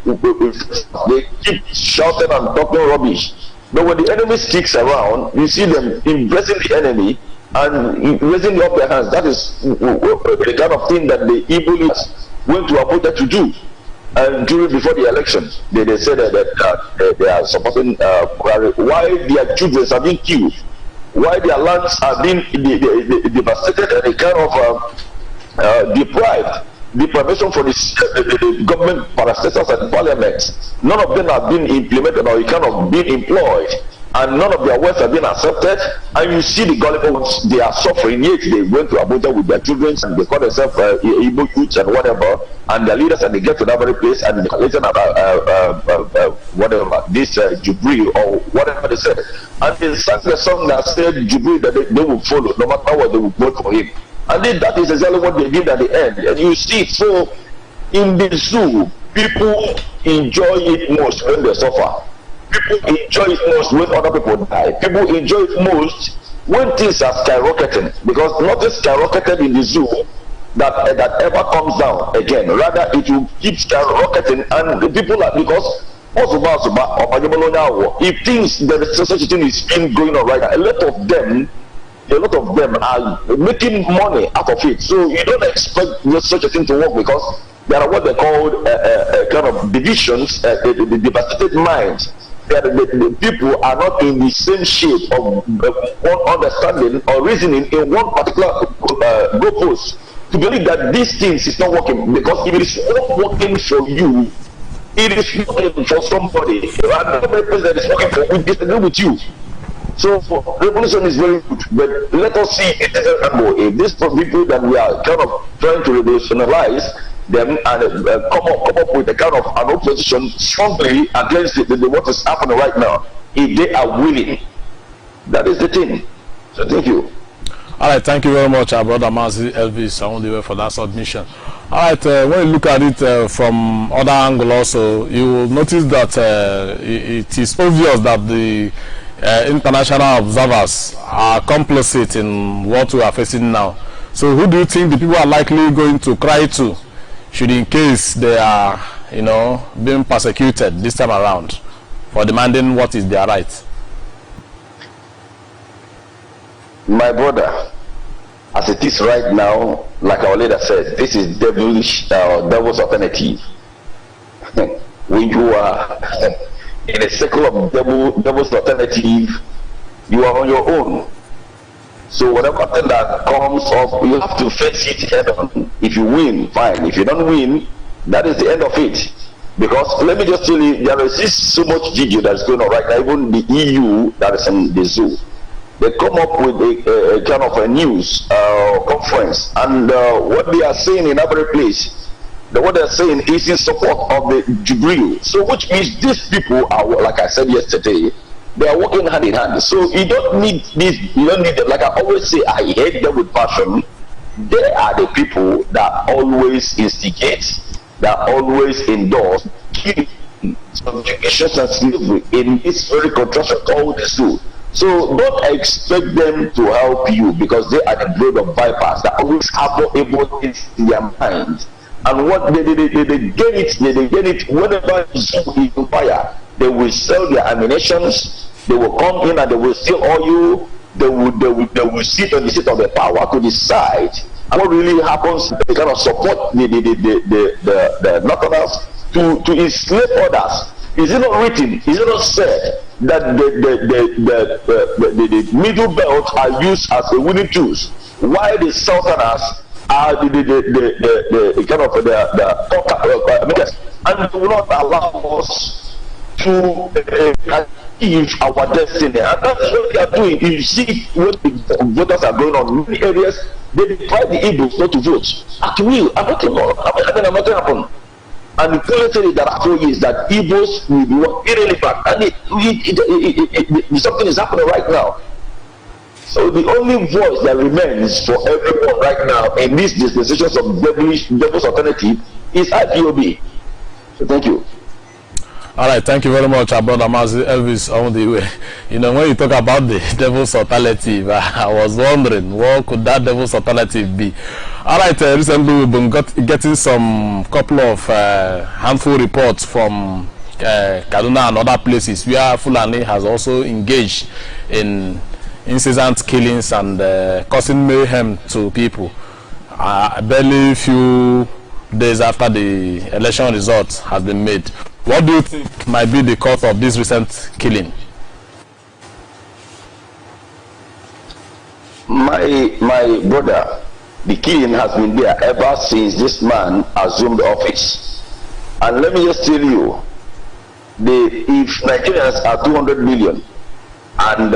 they keep shouting and talking rubbish. But when the enemy sticks around, you see them embracing the enemy and raising up their hands. That is the kind of thing that the evil went to Abuja to do. And before the election, they said that they are supporting why their children are being killed, why their lands are being devastated and a kind of deprivation for the government parastatals and parliament. None of them have been implemented or kind of been employed, and none of their words have been accepted. And you see the gullible ones, they are suffering, yet they went to Abuja with their children and they call themselves Igbo youths and whatever, and their leaders, and they get to that very place and they listen about whatever, this Jubilee or whatever they said. And they sang the song that said Jubilee, that they will follow, no matter what, they will vote for him. And then that is exactly what they did at the end. And you see, so in the zoo, people enjoy it most when they suffer. People enjoy it most when other people die. People enjoy it most when things are skyrocketing, because nothing skyrocketed in the zoo that ever comes down again. Rather, it will keep skyrocketing, and the people are, because if things, there is such a thing is been going on right now, a lot of them are making money out of it. So you don't expect such a thing to work, because there are what they call kind of divisions, the devastated minds. The people are not in the same shape of one understanding or reasoning in one particular goalpost to believe that these things is not working. Because if it is not working for you, it is working for somebody. And the person that is working for you disagree with you. So revolution is very good, but let us see if these people that we are kind of trying to revolutionize them and come up with a kind of an opposition strongly against what is happening right now, if they are willing. That is the thing. So thank you. All right, thank you very much, our brother Mazi Elvis Aundiwe, for that submission. All right, when you look at it from other angle also, you will notice that it is obvious that the international observers are complicit in what we are facing now. So who do you think the people are likely going to cry to, should in case they are, being persecuted this time around for demanding what is their right? My brother, as it is right now, like our leader said, this is devil's alternative. When you are in a circle of devil's alternative, you are on your own. So whatever thing that comes up, you have to face it head on. If you win, fine. If you don't win, that is the end of it. Because let me just tell you, there is so much video that is going on right now. Even the EU that is in the zoo, they come up with a kind of a news conference, and what they are saying in every place, what they are saying is in support of the Jubilee. So which means these people are, like I said yesterday, they are working hand in hand. So you don't need this, you don't need them. Like I always say, I hate them with passion. They are the people that always instigate, that always endorse subjugation and slavery in this very contraction called the zoo. So don't expect them to help you, because they are the blood of vipers that always have no able in their minds. And what they get it whenever zoo is on fire. They will sell their ammunitions. They will come in and they will steal all you. They will sit on the seat of the power to decide And what really happens, they kind of support the Northerners to enslave others. Is it not written? Is it not said that the middle belt are used as a winning tools, while the Southerners are the kind of the and they will not allow us to achieve our destiny, and that's what they are doing. You see what the voters are going on in many areas. They deprive the Igbos not to vote at will. I'm not happen. And the policy is that after years that Igbos will be irrelevant, and something is happening right now. So the only voice that remains for everyone right now in these dispensations of devil's alternative is IPOB. So thank you. All right, thank you very much, our brother Mazi Elvis on the way. You know, when you talk about the devil's alternative, I was wondering what could that devil's alternative be. All right, recently we've been getting some couple of handful reports from Kaduna and other places where Fulani has also engaged in incessant killings and causing mayhem to people. Barely few days after the election results has been made. What do you think might be the cause of this recent killing? My brother, the killing has been there ever since this man assumed office. And let me just tell you, if Nigerians are 200 million, and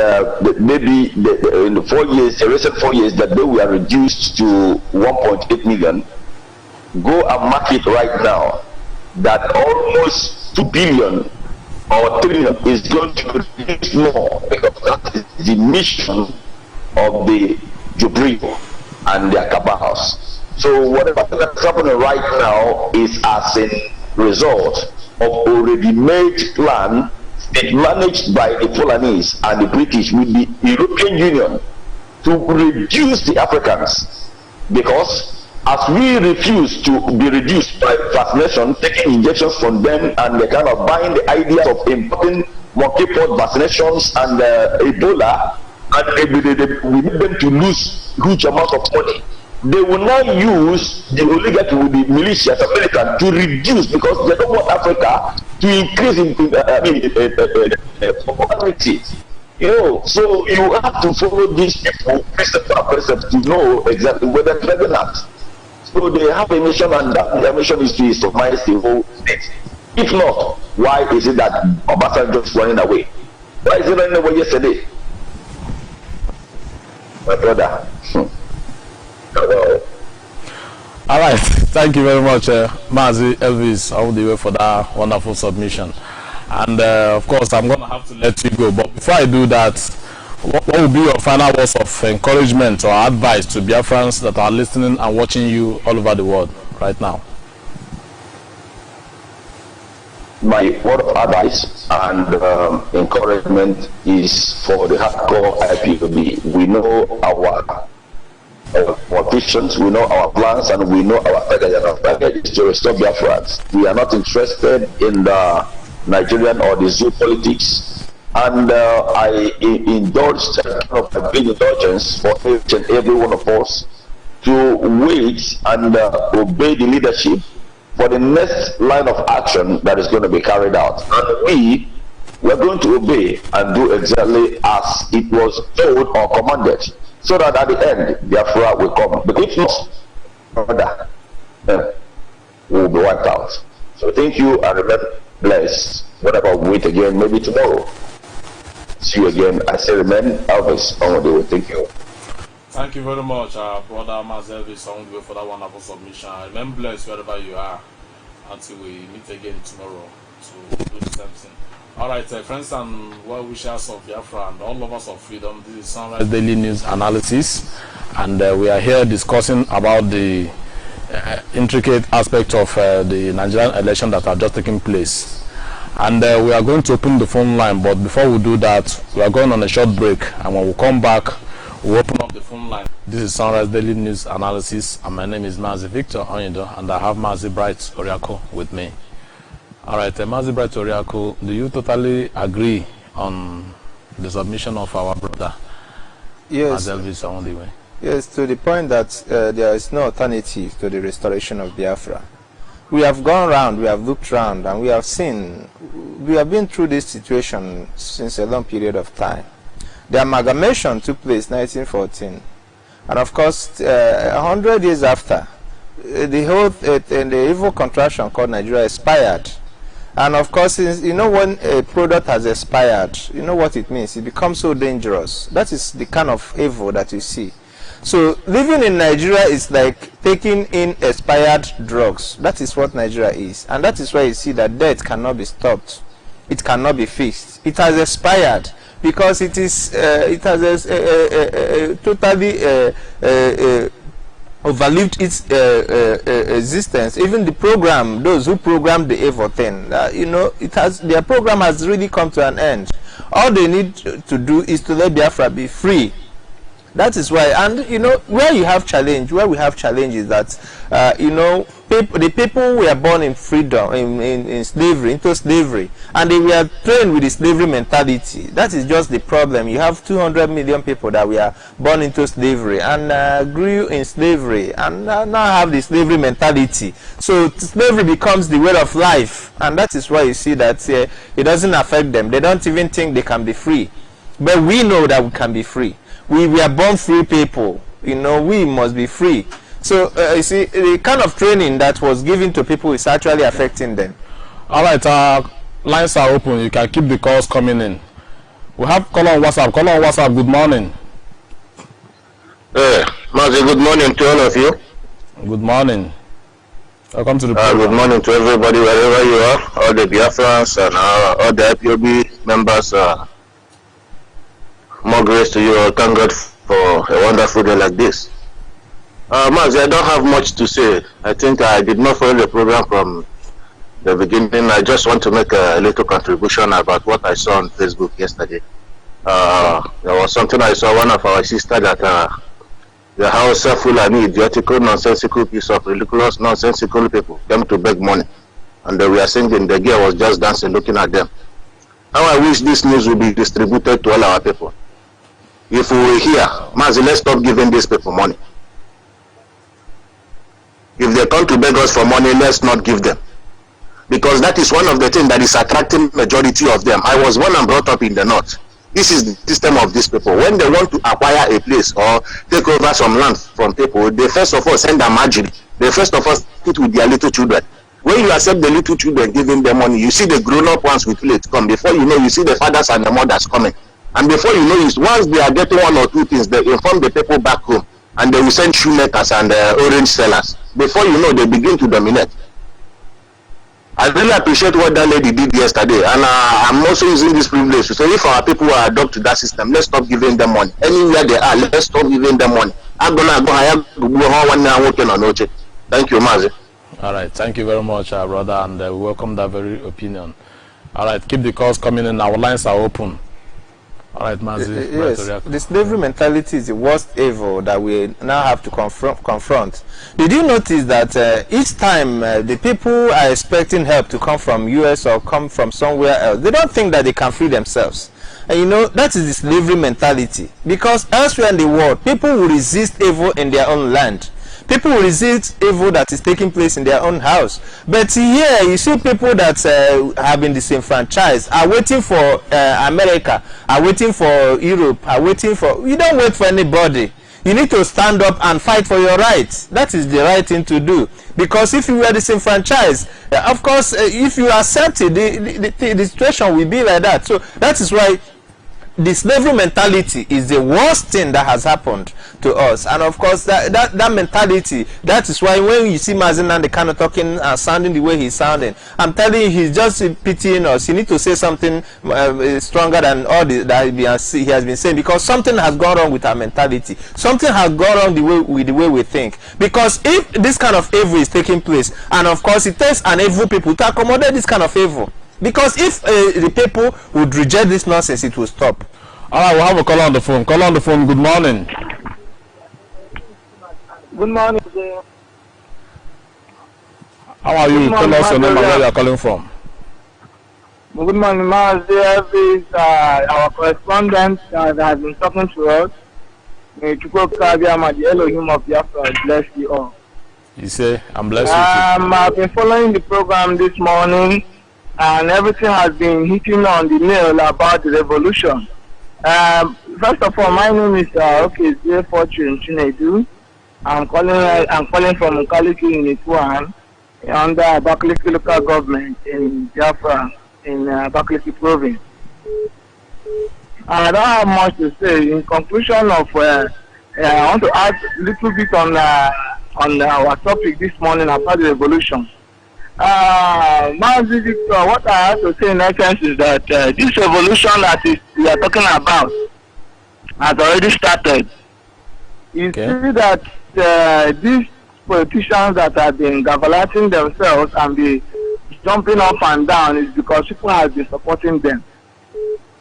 maybe in the 4 years, the recent 4 years, that they were reduced to 1.8 million, go and mark it right now, that almost 2 billion or trillion is going to reduce more, because that is the mission of the Jubril and their cabals. So whatever that's happening right now is as a result of already made plan managed by the Fulanese and the British with the European Union to reduce the Africans, because as we refuse to be reduced by vaccination, taking injections from them, and they kind of buying the idea of importing monkeypox vaccinations and Ebola, and we need them to lose huge amounts of money. They will now use the oligarchy with the militias, American, to reduce, because they don't want Africa to increase in poverty. You know, so you have to follow these people, precepts, to know exactly where they're living at. So they have a mission, and that their mission is to islamize the whole state. If not, why is it that Obasanjo is running away? Why is he running away yesterday? My brother. All right, thank you very much, Mazi Elvis, all the way for that wonderful submission. And of course, I'm going to have to let you go. But before I do that, what will be your final words of encouragement or advice to Biafrans that are listening and watching you all over the world right now? My word of advice and encouragement is for the hardcore IPOB. We know our visions, we know our plans, and we know our target. And our target is to restore Biafrans. We are not interested in the Nigerian or the zoo politics. And I indulge that kind of big indulgence for each and every one of us to wait and obey the leadership for the next line of action that is going to be carried out. And we're going to obey and do exactly as it was told or commanded, so that at the end, Biafra will come. But if not, brother, we will be wiped out. So thank you, and remember, blessed. Whatever we wait again, maybe tomorrow. See you again. I say remain Elvis on the way. Thank you. Thank you very much, brother Mazi Elvis on the way for that wonderful submission. Remain blessed wherever you are until we meet again tomorrow to do the same thing. Alright, friends and well wishers of Biafra and all lovers of freedom, this is Sunrise Daily News Analysis, and we are here discussing about the intricate aspect of the Nigerian election that are just taking place. And we are going to open the phone line, but before we do that, we are going on a short break, and when we come back, we'll open up the phone line. This is Sunrise Daily News Analysis, and my name is Mazi Victor Onido, and I have Mazi Bright Oriako with me. Alright, Mazi Bright Oriako, do you totally agree on the submission of our brother? Yes. Mazi Elvis on the way? Yes, to the point that there is no alternative to the restoration of Biafra. We have gone round, we have looked round, and we have seen, we have been through this situation since a long period of time. The amalgamation took place 1914, and of course, 100 years after, the whole the evil contraction called Nigeria expired. And of course, you know, when a product has expired, you know what it means. It becomes so dangerous. That is the kind of evil that you see. So living in Nigeria is like taking in expired drugs. That is what Nigeria is. And that is why you see that death cannot be stopped. It cannot be fixed. It has expired because it is it has totally overlived its existence. Even the program, those who programmed the evil thing, you know, their program has really come to an end. All they need to do is to let Biafra be free. That is why, and you know, where we have challenge is that you know, the people were born in freedom, in slavery, into slavery, and they were trained with the slavery mentality. That is just the problem. You have 200 million people that were born into slavery and grew in slavery and now have the slavery mentality. So slavery becomes the way of life, and that is why you see that it doesn't affect them. They don't even think they can be free, but we know that we can be free. We are born free people, you know, we must be free. So you see, the kind of training that was given to people is actually affecting them. All right, lines are open. You can keep the calls coming in. We have call on WhatsApp. Call on WhatsApp. Good morning. Mazi, good morning to all of you. Good morning. Welcome to the program. Good morning to everybody, wherever you are, all the Biafrans and all the IPOB members. More grace to you. Thank God for a wonderful day like this. Mazi, I don't have much to say. I think I did not follow the program from the beginning. I just want to make a little contribution about what I saw on Facebook yesterday. There was something I saw, one of our sisters that the house full of idiotical, nonsensical piece of ridiculous, nonsensical people came to beg money. And we are singing, the girl was just dancing, looking at them. How I wish this news would be distributed to all our people. If we were here, Mazi, let's stop giving these people money. If they come to beg us for money, let's not give them. Because that is one of the things that is attracting majority of them. I was born and brought up in the north. This is the system of these people. When they want to acquire a place or take over some land from people, they first of all send a margin. They first of all sit with their little children. When you accept the little children giving them money, you see the grown-up ones with plates come. Before you know, you see the fathers and the mothers coming. And before you know it, once they are getting one or two things, they inform the people back home. And they will send shoemakers and orange sellers. Before you know, they begin to dominate. I really appreciate what that lady did yesterday. And I'm also using this privilege to say, if our people are adopt to that system, let's stop giving them money. Anywhere they are, let's stop giving them money. I'm going to go hire. Thank you, Mazi. All right, thank you very much, brother, and we welcome that very opinion. All right, keep the calls coming in. Our lines are open. All right, Mazi. Yes, the slavery mentality is the worst evil that we now have to confront. Did you notice that each time the people are expecting help to come from US or come from somewhere else, they don't think that they can free themselves? And you know, that is the slavery mentality. Because elsewhere in the world, people will resist evil in their own land. People will resist evil that is taking place in their own house. But here, you see people that have been disenfranchised, are waiting for America, are waiting for Europe, are waiting for... You don't wait for anybody. You need to stand up and fight for your rights. That is the right thing to do. Because if you were disenfranchised, of course, if you accept it, the situation will be like that. So that is why the slavery mentality is the worst thing that has happened to us. And of course, that mentality, that is why when you see Mazi Nnamdi Kanu talking and sounding the way he's sounding, I'm telling you, he's just pitying us. You need to say something stronger than all that he has been saying, because something has gone wrong with our mentality. Something has gone wrong with the way we think. Because if this kind of evil is taking place, and of course it takes an evil people to accommodate this kind of evil. Because if the people would reject this nonsense, it will stop. All right, we'll have a call on the phone. Call on the phone. Good morning. Good morning. How are you? Tell us your name and where you are calling from. Good morning, Mazi. This is our correspondent that has been talking to us. May Chukwuka Abiyama, the Elohim of Biafra, bless you all. You say, I'm blessed with you. I've been following the program this morning, and everything has been hitting on the nail about the revolution. First of all, my name is Okezie Fortune Chinedu. I'm calling from Nkaliki Unit 1 under Abakaliki local government in Biafra in Abakaliki province. I don't have much to say. In conclusion of, I want to add a little bit on our topic this morning about the revolution. Mazi Victor, what I have to say in essence is that this revolution that we are talking about has already started. You see that these politicians that have been galvanizing themselves and be jumping up and down is because people have been supporting them.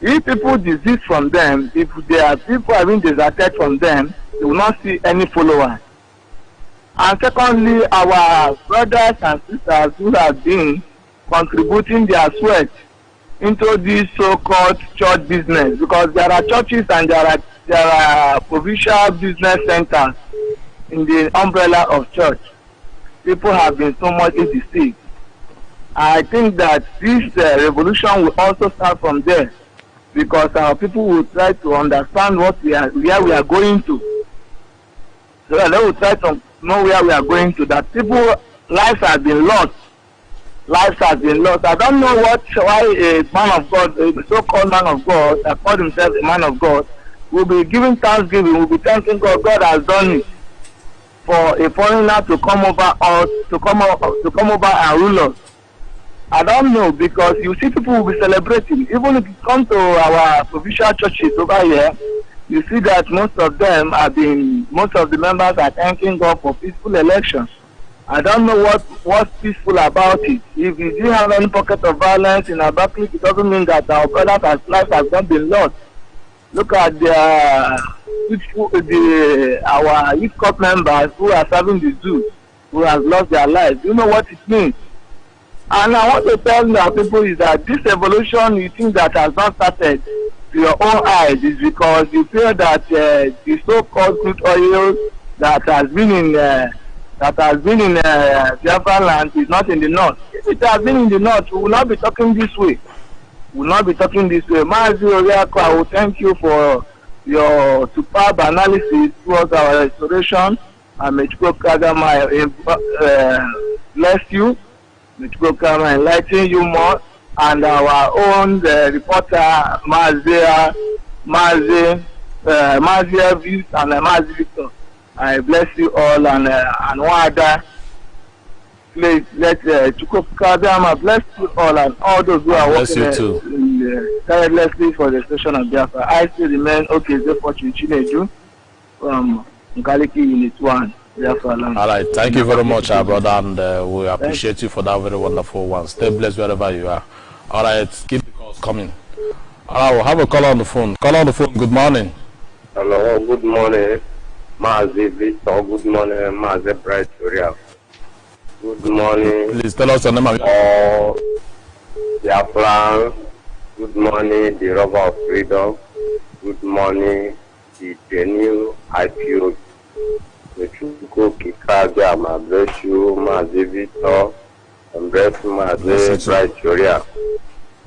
If people desist from them, if there are people having deserted from them, they will not see any followers. And secondly, our brothers and sisters who have been contributing their sweat into this so-called church business, because there are churches and there are provincial business centers in the umbrella of church. People have been so much deceived. I think that this revolution will also start from there, because our people will try to understand where we are going to. So they will try to know where we are going to. That people lives have been lost. Lives have been lost. I don't know why a man of God, a so-called man of God, that called himself a man of God, will be giving thanksgiving, will be thanking God. God has done it for a foreigner to come over us, to come over and rule us. I don't know, because you see people will be celebrating. Even if you come to our provincial churches over here, you see that most of the members are thanking God for peaceful elections. I don't know what's peaceful about it. If you didn't have any pocket of violence in our backlick, it doesn't mean that our brothers' lives have not been lost. Look at our youth corps members who are serving the zoo, who have lost their lives. You know what it means. And I want to tell our people is that this evolution you think that has not started to your own eyes is because you feel that the so-called crude oil that has been in Biafra land is not in the north. If it has been in the north, we will not be talking this way. We will not be talking this way. Mazi Oriako, I will thank you for your superb analysis towards our restoration. And may Chukwuka bless you. May Chukwuka enlighten you more. And our own reporter, Mazi Views and Mazi Victor. I bless you all, and one other. Please let Chukwuka bless you all and all those who are working tirelessly for the station of Biafra. I still remain Okezie Fortune Chinedu from Nkaliki Unit 1, Biafra land. All right, thank you very much, our brother, and we appreciate you for that very wonderful one. Stay blessed wherever you are. All right, keep the calls coming. All right, we'll have a call on the phone. Call on the phone. Good morning. Hello, good morning. Mazi Victor, good morning. Mazi Bright Uriah. Good morning. Please tell us your name. All Biafra. Good morning, the Rover of Freedom. Good morning, the genuine Ipob. The Chuko Kikabiyama, bless you, Mazi Victor. And bless Mazi Bright Uriah.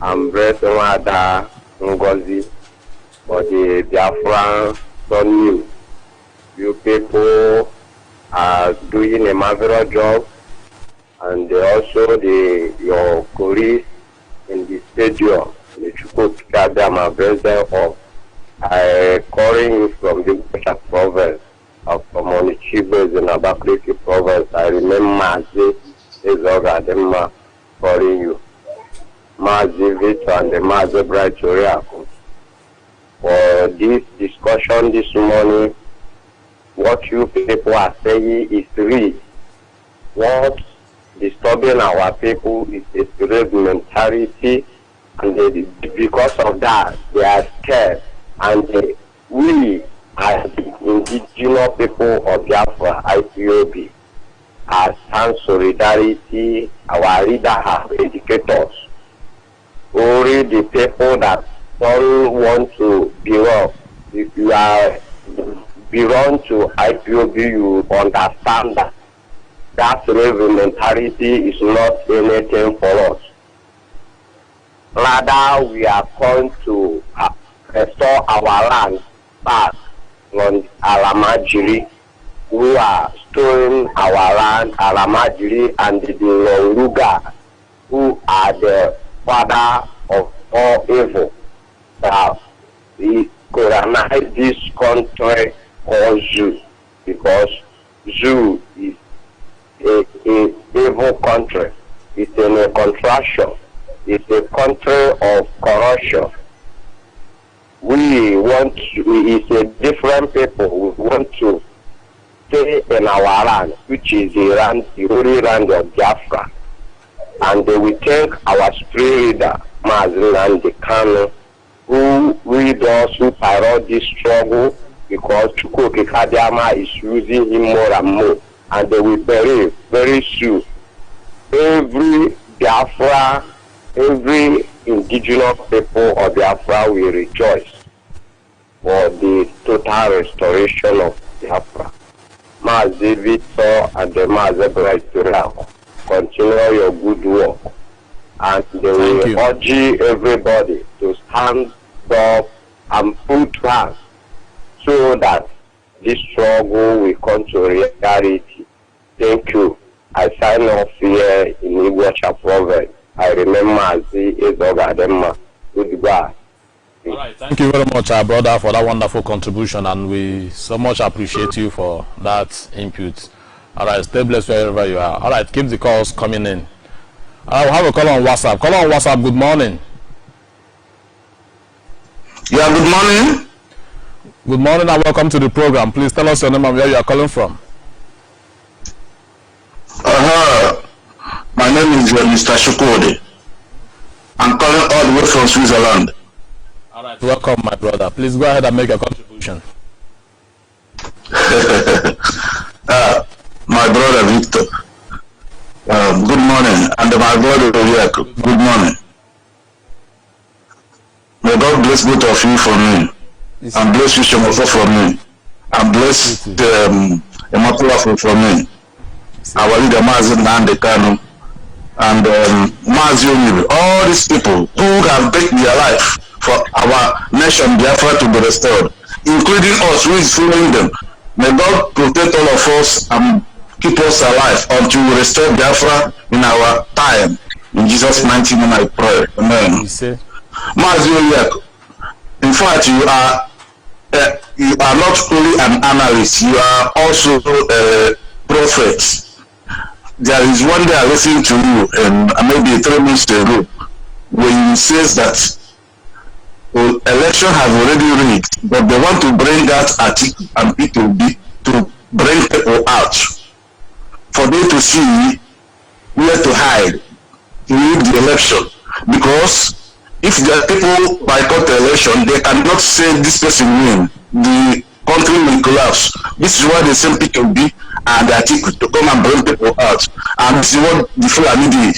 And bless Mada Ngozi for the Biafra son you. You people are doing a marvelous job, and also your colleagues in the stadium, the Chukwuka president of calling you from the Western province of Omonichibes in Abakaliki province. I remember Mazi Ezogadema calling you. Mazi Victor and the Mazi Bright Oriako. For this discussion this morning, what you people are saying is real. What's disturbing our people is a spirit mentality, and because of that, they are scared. And we, as the indigenous people of Biafra, Ipob, as stand solidarity, our leader has educated us. Only the people that don't want to give up, if you are belong to IPOB, you understand that that slavery mentality is not anything for us. Rather, we are going to restore our land back on Alamajiri, who are storing our land, Alamajiri and the Loruga, who are the father of all evil. That we colonize this country called Zoo, because Zoo is a evil country. It's a contraction. It's a country of corruption. We want to, it's a different people. We want to stay in our land, which is the land, the holy land of Biafra. And we thank our spirit leader, Mazen Kano, who lead us, who pilot this struggle, because Chukwuka Kadiama is using him more and more. And they will believe very soon every Biafra, every indigenous people of Biafra will rejoice for the total restoration of Biafra. Mazi Victor and the Mazi Bright, continue your good work. And they will urge everybody to stand up and put hands so that this struggle will come to reality. Thank you. I sign off here in Iguacha province. I remember Azi Ezogadema. Goodbye. All right, thank you very much, our brother, for that wonderful contribution, and we so much appreciate you for that input. All right, stay blessed wherever you are. All right, keep the calls coming in. I'll have a call on WhatsApp. Call on WhatsApp. Good morning. Yeah, good morning. Good morning and welcome to the program. Please tell us your name and where you are calling from. My name is Mr. Shukode. I'm calling all the way from Switzerland. All right, welcome, my brother. Please go ahead and make a contribution. My brother Victor. Good morning, and my brother Oriako. Good morning. May God bless both of you for me, and bless you Shemofo for me, and bless Emakula for me. Our leader Mazi Nnamdi Kanu and Mazi Onyiri, all these people who have baked their life for our nation Biafra to be restored, including us who is following them. May God protect all of us and keep us alive until we restore Biafra in our time. In Jesus' mighty name I pray. Amen. Mazi Onyiri, in fact, you are not only an analyst, you are also a prophet. There is one day I listened to you, and maybe 3 months ago, when you says that election have already rigged, but they want to bring out article and people to bring people out for them to see where to hide to rig the election. Because if the people boycott the election, they cannot say this person win. The country will collapse. This is why the same people be and the article to come and bring people out. And this is what the Fulani did.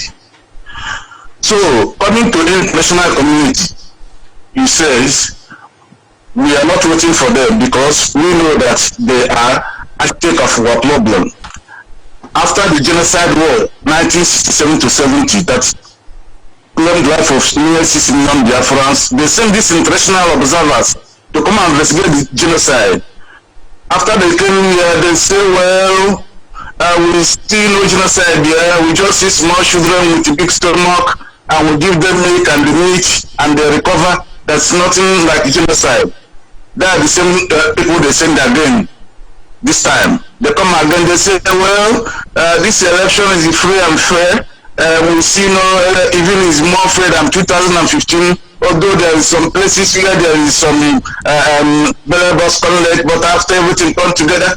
So, coming to the international community, he says, we are not waiting for them because we know that they are architect of our problem. After the genocide war, 1967 to 70, that claimed life of nearly 6 million Biafrans, they sent these international observers to come and investigate the genocide. After they came here, they say, well, we see no genocide here, we just see small children with a big stomach, and we give them milk and the meat, and they recover. That's nothing like genocide. They are the same people they send again this time. They come again, they say, well, this election is free and fair. We see no, even is more fair than 2015. Although there is some places where there is some bus collect, but after everything come together,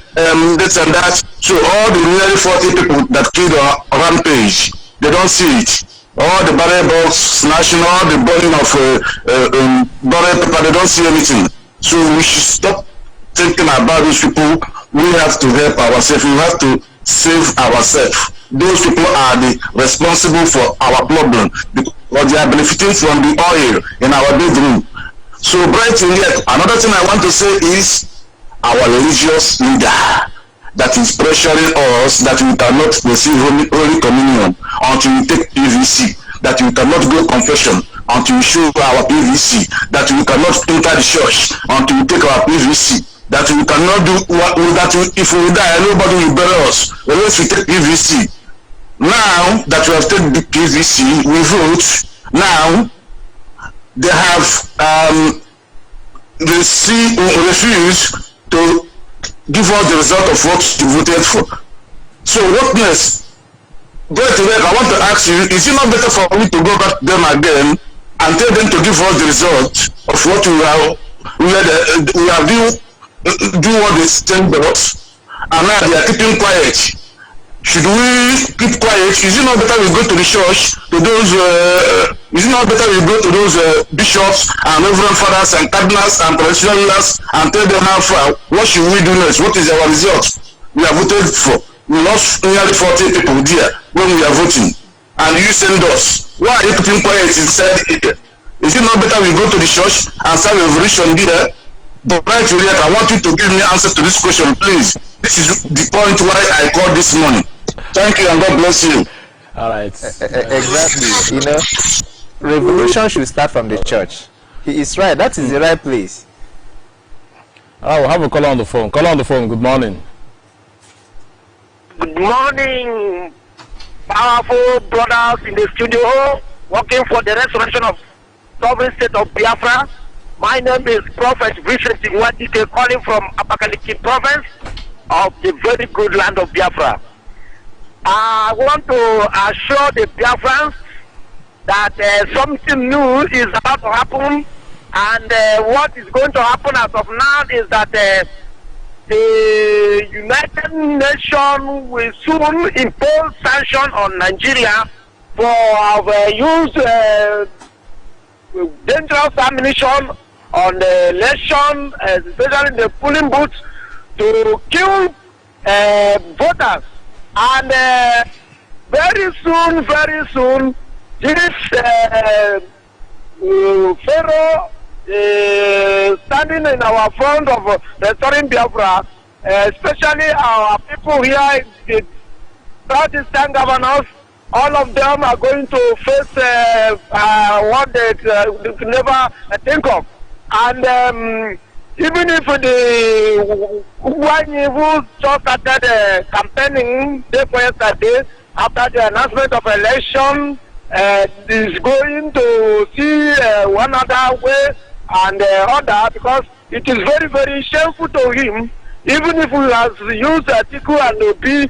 this and that. So all the nearly 40 people that killed on Rampage, they don't see it. All the barrel box snatching, all the burning of barrel paper, they don't see anything. So we should stop thinking about those people. We have to help ourselves. We have to save ourselves. Those people are the responsible for our problem because they are benefiting from the oil in our bedroom. So, Bright, another thing I want to say is, our religious leader that is pressuring us that we cannot receive Holy Communion until we take PVC, that we cannot go confession until we show our PVC, that we cannot enter the church until we take our PVC, that we cannot do that if we die, nobody will bury us unless we take PVC. Now that we have taken the PVC, we vote. Now they have refused to give us the result of what you voted for. So what next? Go to them. I want to ask you, is it not better for me to go back to them again and tell them to give us the result of what we have do what they send us, and now they are keeping quiet? Should we keep quiet? Is it not better we go to the church, to those, is it not better we go to those bishops and reverend fathers and cardinals and traditional rulers and tell them how far, what should we do next? What is our result? We are voted for. We lost nearly 40 people there when we are voting. And you send us. Why are you keeping quiet inside it? Is it not better we go to the church and start a revolution there? But right here, I want you to give me answer to this question, please. This is the point why I called this morning. Thank you and God bless you. All right. Exactly. You know, revolution should start from the church. He is right. That is the right place. All right, we'll have a caller on the phone. Caller on the phone. Good morning. Good morning, powerful brothers in the studio, working for the restoration of sovereign state of Biafra. My name is Prophet Vincent Wadike, calling from Abakaliki province of the very good land of Biafra. I want to assure the Biafrans that something new is about to happen, and what is going to happen as of now is that the United Nations will soon impose sanctions on Nigeria for our use dangerous ammunition on the election, especially the polling booths, to kill voters. And very soon, this Pharaoh standing in our front of restoring Biafra, especially our people here, the Southeastern governors, all of them are going to face what they could never think of. And even if the Uguanyivu just started campaigning day for yesterday, after the announcement of election, is going to see one other way and other, because it is very, very shameful to him, even if we have used Atiku and Obi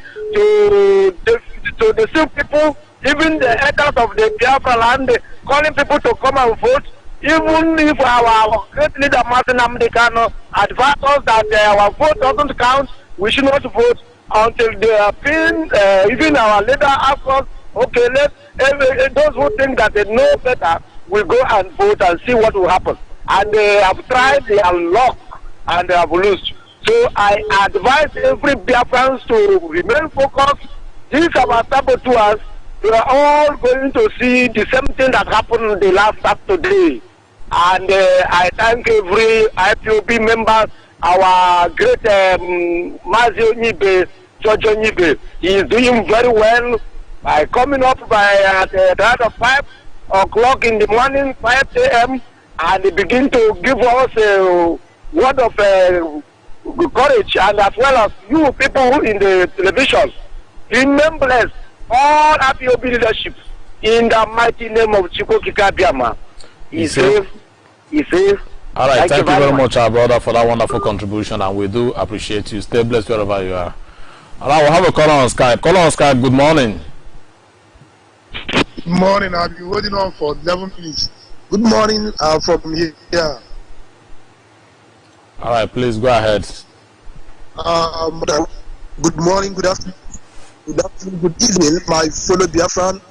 to deceive people, even the elders of the Biafra land, calling people to come and vote. Even if our great leader Martin Nnamdi Kanu advised us that our vote doesn't count, we should not vote until they have been, even our leader asked us, okay, those who think that they know better will go and vote and see what will happen. And they have tried, they have lost, and they have lost. So I advise every Biafrans to remain focused. These are our saboteurs. We are all going to see the same thing that happened the last Saturday. And I thank every IPOB member, our great Mazio Nibe, Jojo Nibe. He is doing very well by coming up by at the rate of 5 o'clock in the morning, 5 a.m., and he begin to give us a word of courage, and as well as you people in the television. Remember all IPOB leadership in the mighty name of Chukwu Biama. He's safe. He's safe. All right, thank you very much, our brother, for that wonderful contribution, and we do appreciate you. Stay blessed wherever you are. All right, we'll have a caller on Skype. Caller on Skype, good morning. Good morning. I've been holding on for 11 minutes. Good morning from here. All right, please go ahead. Good morning, good afternoon, good evening, my fellow Biafran,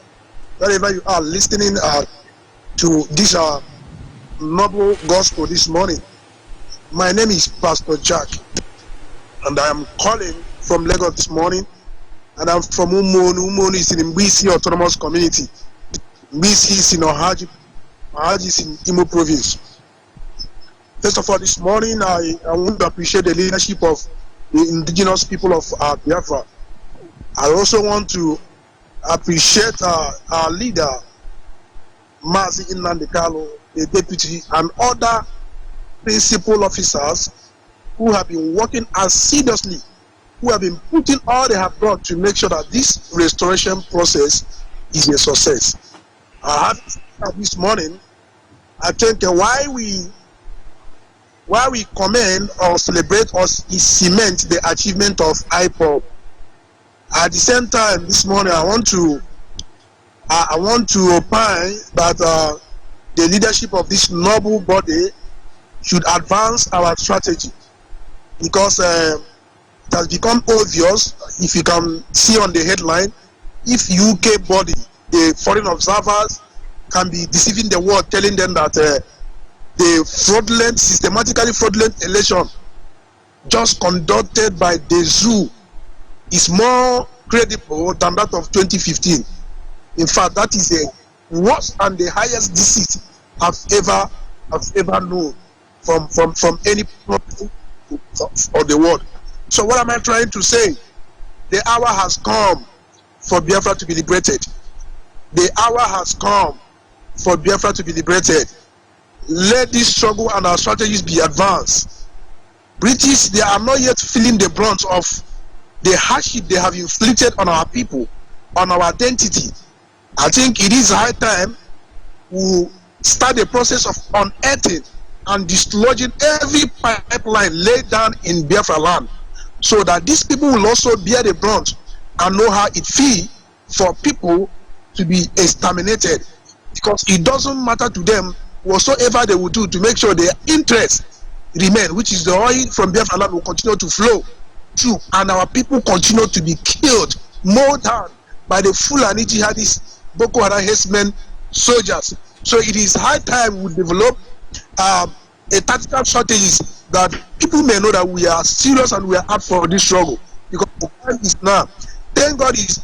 wherever you are listening to this noble gospel this morning. My name is Pastor Jack, and I am calling from Lagos this morning, and I'm from Umonu. Umonu is in Mbisi Autonomous Community. Mbisi is in Ohaji is in Imo Province. First of all, this morning, I want to appreciate the leadership of the indigenous people of Biafra. I also want to appreciate our leader, Mazi Nnamdi Kanu, the deputy, and other principal officers who have been working assiduously, who have been putting all they have got to make sure that this restoration process is a success. I have this morning, I think why we commend or celebrate or cement the achievement of Ipob. At the same time, this morning I want to opine that the leadership of this noble body should advance our strategy, because it has become obvious, if you can see on the headline, if UK body, the foreign observers, can be deceiving the world, telling them that the systematically fraudulent election just conducted by the zoo is more credible than that of 2015. In fact, that is a worst and the highest deceit I've ever known from any problem of the world. So what am I trying to say? The hour has come for Biafra to be liberated. The hour has come for Biafra to be liberated. Let this struggle and our strategies be advanced. British, they are not yet feeling the brunt of the hardship they have inflicted on our people, on our identity. I think it is high time we start the process of unearthing and dislodging every pipeline laid down in Biafra land, so that these people will also bear the brunt and know how it feels for people to be exterminated, because it doesn't matter to them whatsoever they will do to make sure their interests remain, which is the oil from Biafra land will continue to flow through, and our people continue to be killed, mowed down by the Fulani jihadists, Boko Haram herdsmen, soldiers. So it is high time we develop a tactical strategies that people may know that we are serious and we are up for this struggle, because the time is now. Thank God is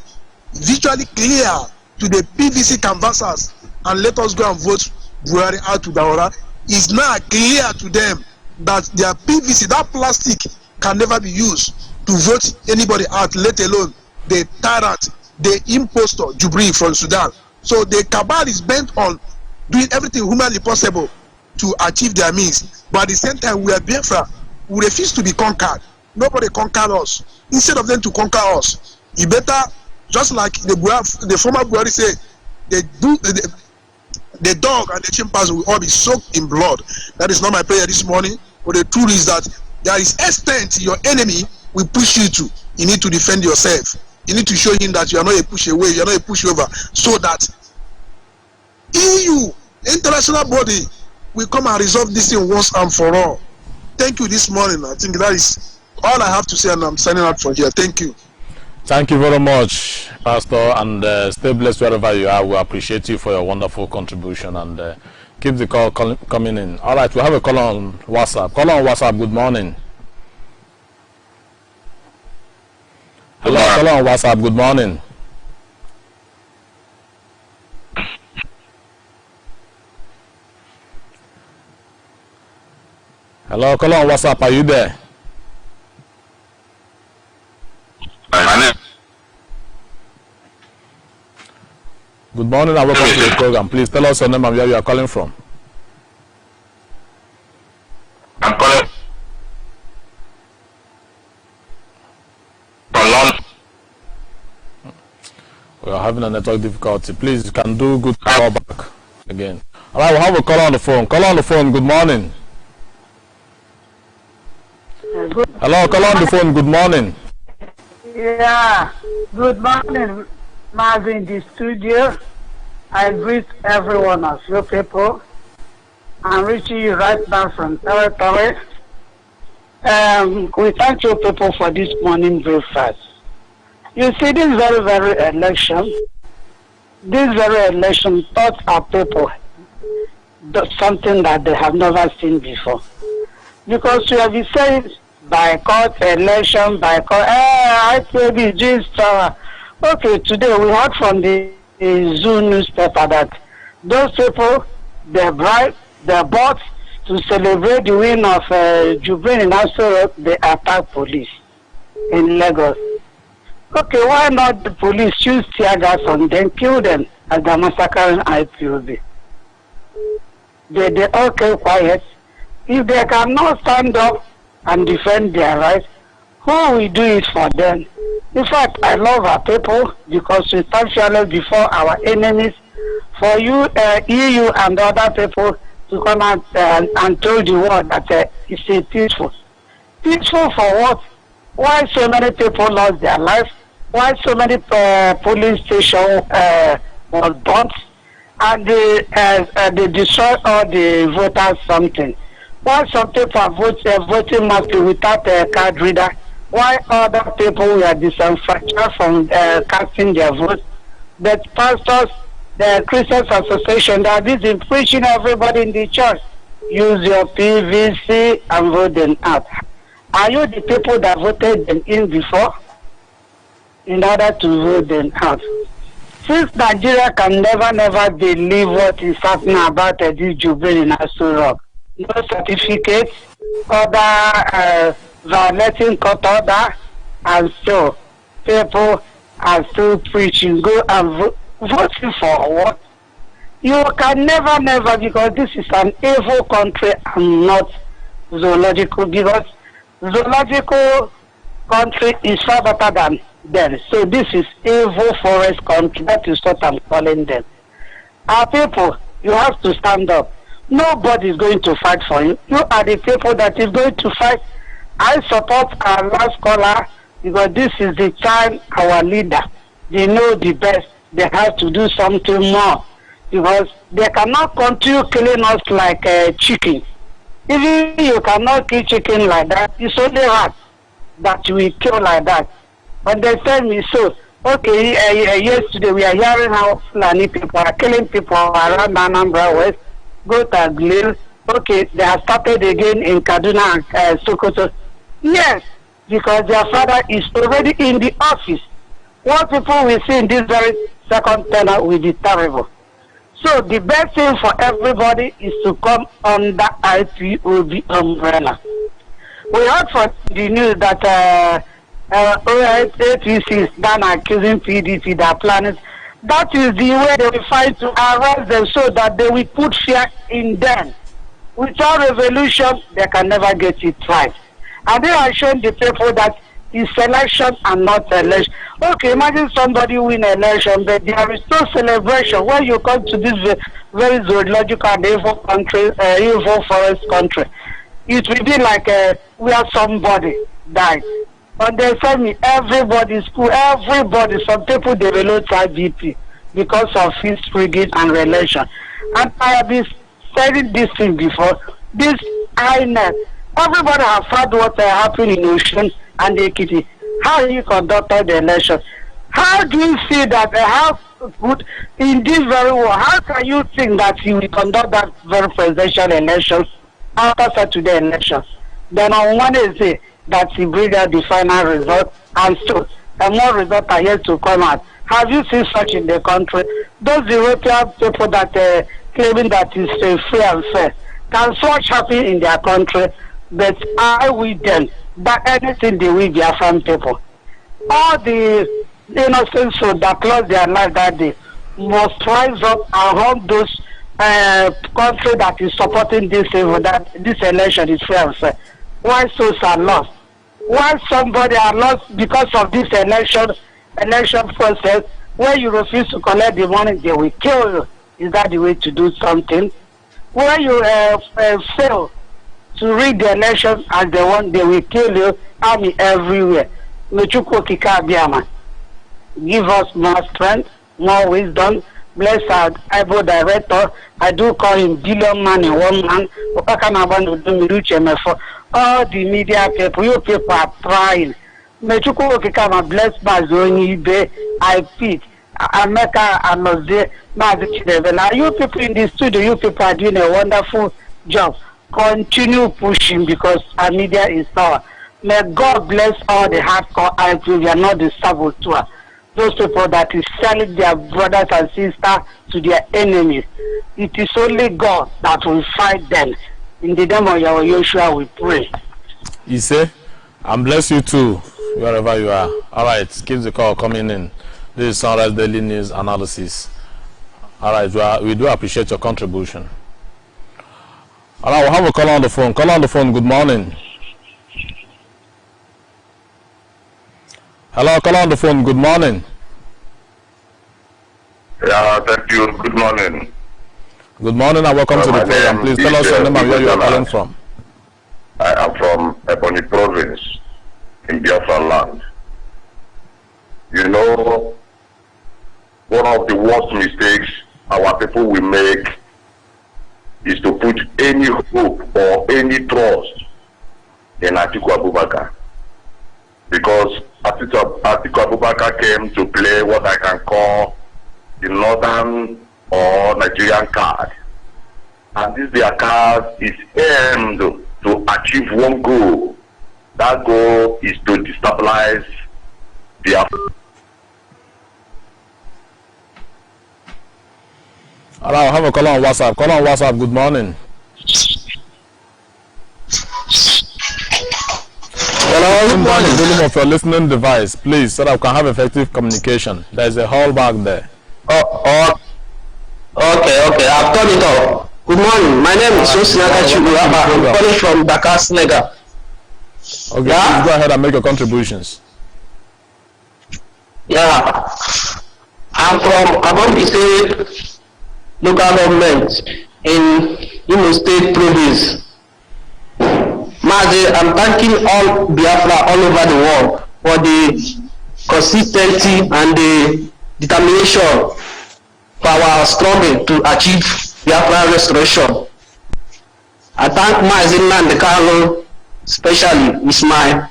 visually clear to the PVC canvassers, and let us go and vote Buhari out to Daura. Is now clear to them that their PVC, that plastic, can never be used to vote anybody out, let alone the tyrant, the impostor Jubril from Sudan. So the cabal is bent on doing everything humanly possible to achieve their means, but at the same time we are Biafra. We refuse to be conquered. Nobody conquered us. Instead of them to conquer us, you better, just like the former Buhari said, the dog and the chimpanzee will all be soaked in blood. That is not my prayer this morning, but the truth is that there is extent your enemy will push you to. You need to defend yourself. You need to show him that you are not a push away, you are not a push over, so that EU, international body, will come and resolve this thing once and for all. Thank you this morning. I think that is all I have to say, and I'm signing out from here. Thank you. Thank you very much, Pastor, and stay blessed wherever you are. We appreciate you for your wonderful contribution, and keep the call coming in. All right, we have a call on WhatsApp. Call on WhatsApp. Good morning. Hello, call on WhatsApp. Good morning. Hello, call on WhatsApp. Are you there? Good morning and welcome to the program. Please tell us your name and where you are calling from. I'm calling from London. We are having a network difficulty. Please, you can do good call back again. All right, we'll have a call on the phone. Call on the phone. Good morning. Hello, call on the phone. Good morning. Yeah, good morning, Marvin, in the studio. I greet everyone of you people. I'm reaching you right now from territory. We thank you people for this morning breakfast. You see, this very election taught our people something that they have never seen before. Because we have been saying, boycott election, boycott, IPOB, just, okay, today we heard from the Zoo newspaper that those people, they bribe, they bought to celebrate the win of Jubril in Asoro, they attack police in Lagos. Okay, why not the police use tear gas on them, kill them as they're massacring IPOB? They all keep quiet. If they cannot stand up and defend their rights, who will do it for them? In fact, I love our people because we stand fearless before our enemies. For you, EU and other people to come out and tell the world that it's a peaceful. Peaceful for what? Why so many people lost their lives? Why so many police stations were burnt? And they destroyed all the voters something. Why some people are voting mostly without a card reader? Why other people were disenfranchised from casting their votes? The pastors, the Christian Association, they are busy preaching everybody in the church. Use your PVC and vote them out. Are you the people that voted them in before in order to vote them out? Since Nigeria can never believe what is happening about this Jubril in Asoro, no certificates, other violating court order, and so people are still preaching, go and voting for what? You can never, because this is an evil country and not zoological, because zoological country is far better than them. So this is evil forest country. That is what I'm calling them. Our people, you have to stand up. Nobody is going to fight for you. You are the people that is going to fight. I support our last caller because this is the time our leader, they know the best. They have to do something more because they cannot continue killing us like chicken. Even you cannot kill chicken like that, it's only rat that we kill like that. But they tell me so. Okay, yesterday we are hearing how Fulani people are killing people around Anambra West, go to Aglil. Okay, they have started again in Kaduna and Sokoto. Yes, because their father is already in the office. What people we see in this very second tenor will be terrible. So the best thing for everybody is to come under IPOB umbrella. We heard from the news that APC is done accusing PDP that planet. That is the way they will fight to arrest them so that they will put fear in them. Without revolution, they can never get it right. And they are showing the people that it's election and not election. Okay, imagine somebody win election, but there is no celebration. When you come to this very zoological and evil country, evil forest country, it will be like where somebody died. But they tell me everybody is cool, everybody, some people develop BP because of his rigging and relation. And I have been saying this thing before. This INET, everybody has heard what happened in Ocean and Ekiti. How he conducted the election. How do you see that how good in this very war? How can you think that he will conduct that very presidential election after Saturday elections? Then on Wednesday, that he bring out the final result, and so and more results are yet to come out. Have you seen such in the country? Those European people that claiming that is free and fair can such happen in their country, but I with them that anything they will be from people. All the innocent souls that lost their life that day must rise up around those country that is supporting this evil, that this election is free and fair. Why souls are lost? Why somebody are lost because of this election process? When you refuse to collect the money, they will kill you. Is that the way to do something? When you fail to read the election as they want, they will kill you. Army everywhere. Give us more strength, more wisdom. Bless our able director. I do call him billion man in one man. All the media people, you people are trying. Mechuku Kikama bless Bazoni Be, I pick. America and Mose Mazichidevela. You people in the studio, you people are doing a wonderful job. Continue pushing because our media is power. May God bless all the hardcore IPOB. We are not the saboteur. Those people that is selling their brothers and sisters to their enemies. It is only God that will fight them. In the name of Yahweh Yeshua, we pray. You say, and bless you too, wherever you are. All right, keep the call coming in. This is Sunrise Daily News Analysis. All right, we do appreciate your contribution. All right, we'll have a call on the phone. Call on the phone. Good morning. Hello, call on the phone. Good morning. Yeah, thank you. Good morning. Good morning and welcome to the program. Please tell us your name and where you are calling from. I am from Ebonyi Province in Biafra land. You know, one of the worst mistakes our people will make is to put any hope or any trust in Atiku Abubakar. Because Atiku Abubakar came to play what I can call the northern or Nigerian card. And this their card is aimed to achieve one goal. That goal is to destabilize Biafra. Hello, I have a call on WhatsApp. Call on WhatsApp. Good morning. Hello, good morning. The volume of your listening device, please, so that we can have effective communication. There is a hall back there. Okay. I've turned it off. Good morning. My name is Osinaka Chibuaba. I'm calling from Dakar, Senegal. Okay, yeah? Please go ahead and make your contributions. Yeah. I'm from Abombi local government in Imo State province. Mazi, I'm thanking all Biafra all over the world for the consistency and the determination for our struggle to achieve Biafra restoration. I thank Mazi Nandekalo, especially is my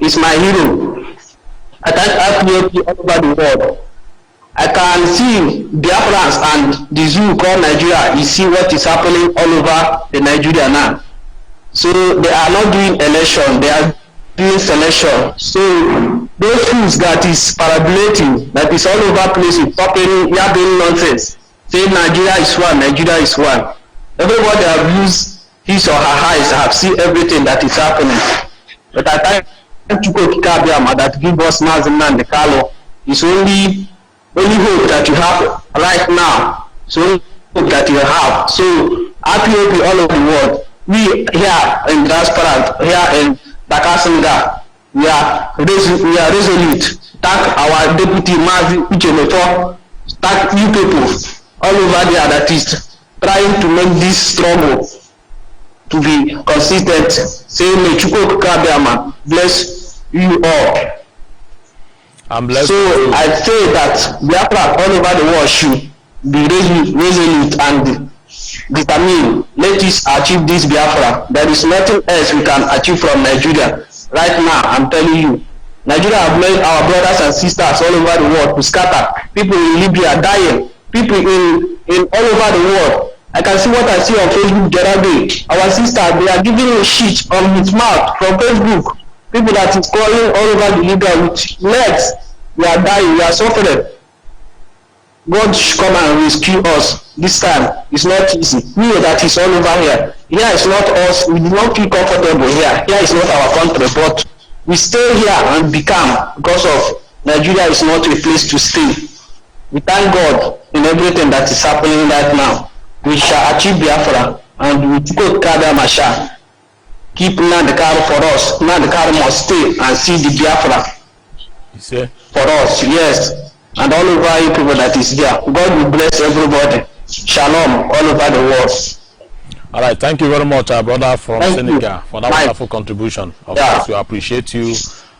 hero. I thank IPOB all over the world. I can see Biafrans and the zoo called Nigeria. You see what is happening all over the Nigeria now. So they are not doing election, they are doing selection. So those fools that is parabolating, that is all over places, talking, yapping nonsense, saying Nigeria is one, Nigeria is one. Everybody have used his or her eyes, have seen everything that is happening. But I thank Chuko Kikabiama that give us Mazina and the Kalo. It's only hope that you have right now. So hope that you have. So IPOB all over the world. We here in diaspora, here in Dakar, Senegal, we are resolute. Thank our deputy Mazi Uchemeto. Thank you people all over there that is trying to make this struggle to be consistent. Say may Chuko Kabiama bless you all. So I say that Biafra all over the world should be resolute and determined. Let us achieve this Biafra. There is nothing else we can achieve from Nigeria. Right now, I'm telling you, Nigeria have made our brothers and sisters all over the world to scatter. People in Libya dying. People in all over the world. I can see what I see on Facebook the other day. Our sister, they are giving a shit on his mouth from Facebook. People that is calling all over the Libya with legs. We are dying, we are suffering. God should come and rescue us. This time it's not easy. We know that is all over here. Here is not us. We do not feel comfortable here. Here is not our country, but we stay here and become because of Nigeria is not a place to stay. We thank God in everything that is happening right now. We shall achieve Biafra and we go Kada Masha. Keep Nandekaro for us. Nandekaro must stay and see the Biafra. For us, yes. And all over you people that is there. God will bless everybody. Shalom all over the world. All right, thank you very much, our brother from Senegal, for that wonderful contribution. Of course, we appreciate you,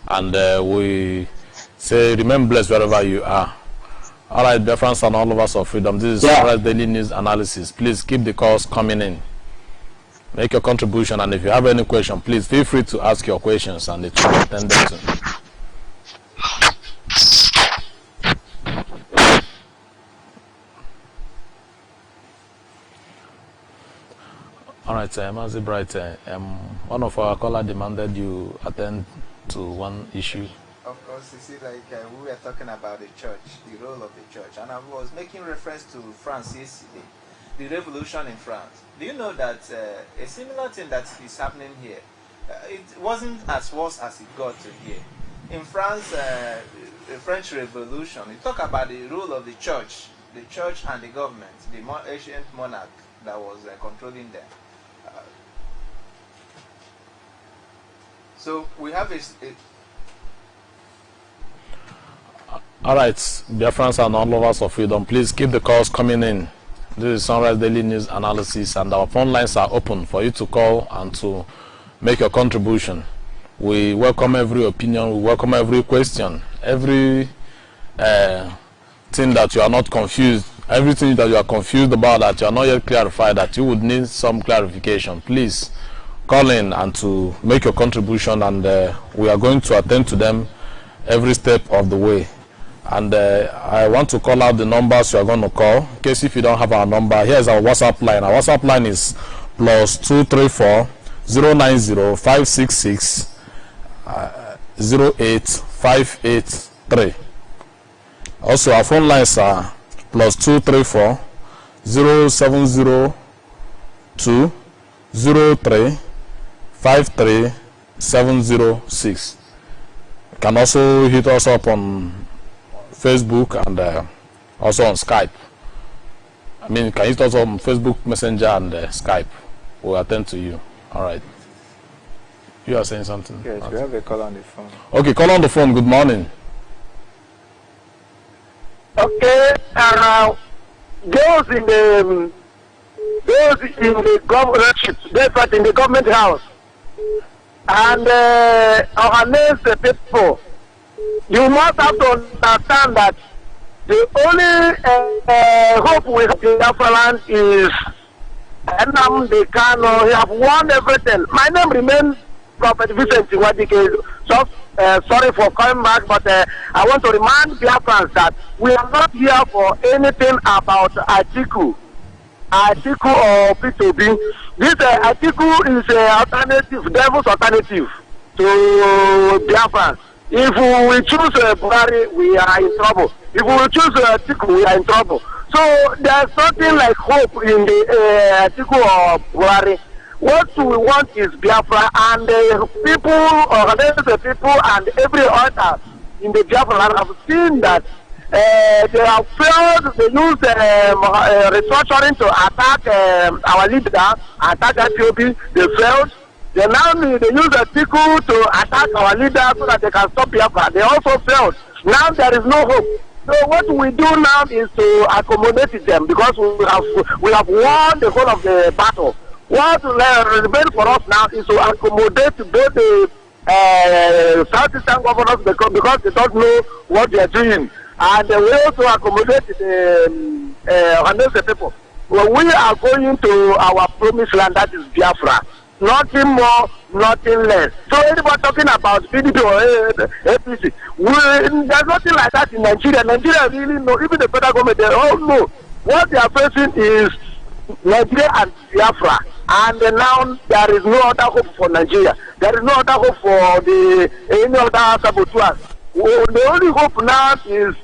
and we say remain blessed wherever you are. All right, dear friends and all of us of freedom, this is Sunrise Daily News Analysis. Please keep the calls coming in. Make your contribution, and if you have any question, please feel free to ask your questions, and it will be attended to. All right, Mazi Bright, one of our caller demanded you attend to one issue. Of course, you see, like we were talking about the church, the role of the church, and I was making reference to France yesterday. the revolution in France, do you know that a similar thing that is happening here, it wasn't as worse as it got to here. In France, the French Revolution, it talk about the role of the church and the government, the more ancient monarch that was controlling them. So we have All right, Biafrans and all lovers of freedom, please keep the calls coming in. This is Sunrise Daily News Analysis, and our phone lines are open for you to call and to make your contribution. We welcome every opinion, we welcome every question, every thing that you are not confused, everything that you are confused about, that you are not yet clarified, that you would need some clarification. Please call in and to make your contribution, and we are going to attend to them every step of the way. And I want to call out the numbers you are going to call, in case if you don't have our number. Here's our WhatsApp line. Our WhatsApp line is +234 090 566 08583. Also, our phone lines are +234 0702 03 53706. You can also hit us up on Facebook and also on Skype. I mean, you can hit us on Facebook Messenger and Skype. We'll attend to you. All right. You are saying something? Yes, we have a call on the phone. Okay, call on the phone. Good morning. Okay, those in the governorship, therefore in the government house, and organize the people. You must have to understand that the only hope we have in Biafra land is Nnamdi Kanu. He have won everything. My name remains Prophet Vincent Wadike. So sorry for coming back, but I want to remind Biafrans that we are not here for anything about Atiku or P2B. This Atiku is alternative, devil's alternative to Biafrans. If we choose Buhari, we are in trouble. If we choose Atiku, we are in trouble. So there's something like hope in the Atiku or Buhari. What we want is Biafra, and the people and every other in the Biafra land have seen that they have failed. They use restructuring to attack our leader, attack IPOB. They failed. They now they use Atiku to attack our leader so that they can stop Biafra. They also failed. Now there is no hope. So what we do now is to accommodate them, because we have won the whole of the battle. What remains for us now is to accommodate both the Southeastern governors, because they don't know what they are doing, and we also accommodate the people. Well, we are going to our promised land, that is Biafra. Nothing more, nothing less. So anybody talking about PDP or APC, there's nothing like that in Nigeria. Nigeria really know, even the federal government, they all know what they are facing is Nigeria and Biafra. And now there is no other hope for Nigeria. There is no other hope for any other saboteurs. The only hope now is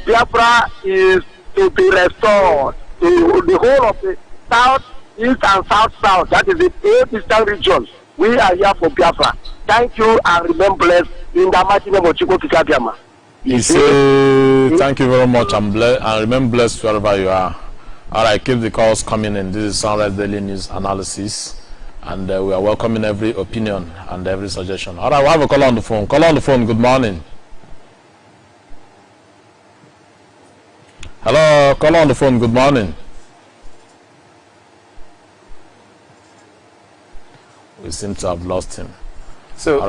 Biafra is to be restored to the whole of the South, East and South. That is the 8 Eastern regions. We are here for Biafra. Thank you and remain blessed in the mighty name of Chukwu Kikabiama. Thank you very much and remain blessed wherever you are. Alright, keep the calls coming in. This is Sunrise Daily News Analysis, and we are welcoming every opinion and every suggestion. Alright, we have a call on the phone. Call on the phone. Good morning. Hello, call on the phone. Good morning. We seem to have lost him. So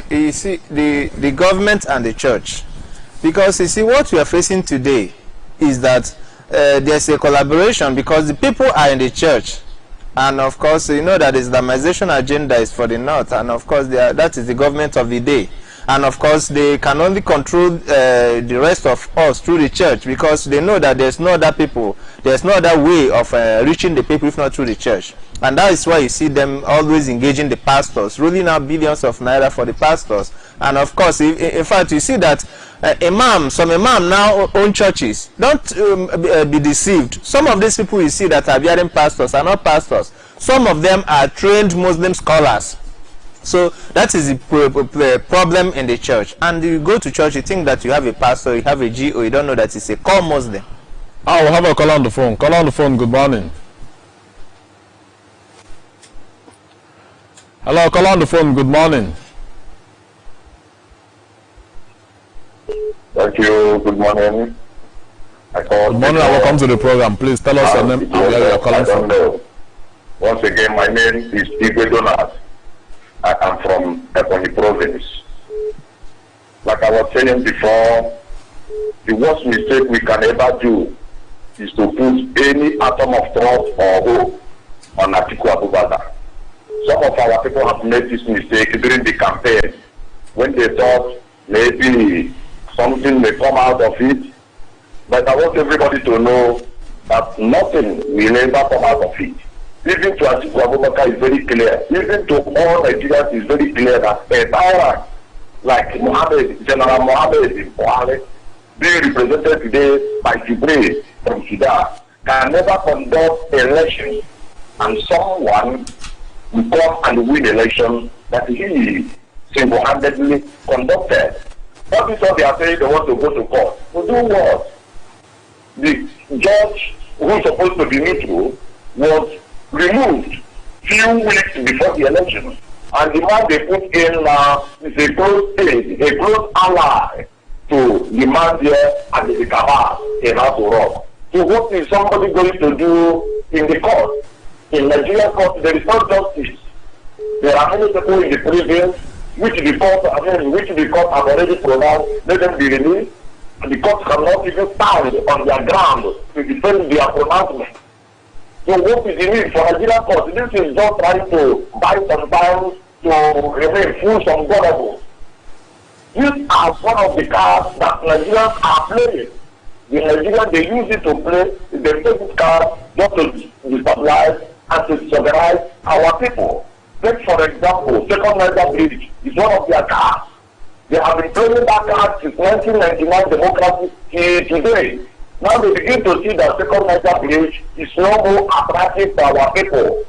you see the government and the church, because you see what we are facing today is that there's a collaboration, because the people are in the church, and of course you know that the Islamization agenda is for the north, and of course that is the government of the day, and of course they can only control the rest of us through the church, because they know that there's no other people, there's no other way of reaching the people if not through the church. And that is why you see them always engaging the pastors, rolling out billions of naira for the pastors. And of course, in fact, you see that some imam now own churches. Don't be deceived. Some of these people you see that are bearing pastors are not pastors. Some of them are trained Muslim scholars. So that is the problem in the church. And you go to church, you think that you have a pastor, you have a GO, you don't know that it's a core Muslim. Oh, we'll have a call on the phone. Call on the phone. Good morning. Hello, call on the phone. Good morning. Thank you. Good morning. Good morning and welcome to the program. Please tell us your name and where you are calling from. Once again, my name is Ipob Donald. I am from Ebonyi province. Like I was saying before, the worst mistake we can ever do is to put any atom of trust or hope on Atiku Abubakar. Some of our people have made this mistake during the campaign when they thought maybe something may come out of it. But I want everybody to know that nothing will ever come out of it. Even to Atiku Abubakar is very clear. Even to all Nigerians is very clear that a tyrant like General Mohammed Buhari, being represented today by Jibril from Sudan, can never conduct elections, and someone will come and win election that he single-handedly conducted. That is what they are saying. They want to go to court. To do what? The judge who is supposed to be neutral was removed few weeks before the election, and the man they put in now is a close aide, a close ally to the man there and the cabal in Aso. So what is somebody going to do in the court? In Nigerian court, there is no justice. There are many people in the prison which the court have already pronounced, let them be released, and the court cannot even stand on their ground to defend their pronouncement. So what is the need for Nigerian court? This is just trying to buy some time to remain fools and gullible. These are one of the cards that Nigerians are playing. The Nigerians, they use it to play, they take this card just to destabilize and to disorganize our people. Take for example, Second Niger Bridge is one of their cards. They have been playing that card since 1999 democracy till today. Now they begin to see that Second Niger Bridge is no more attractive to our people.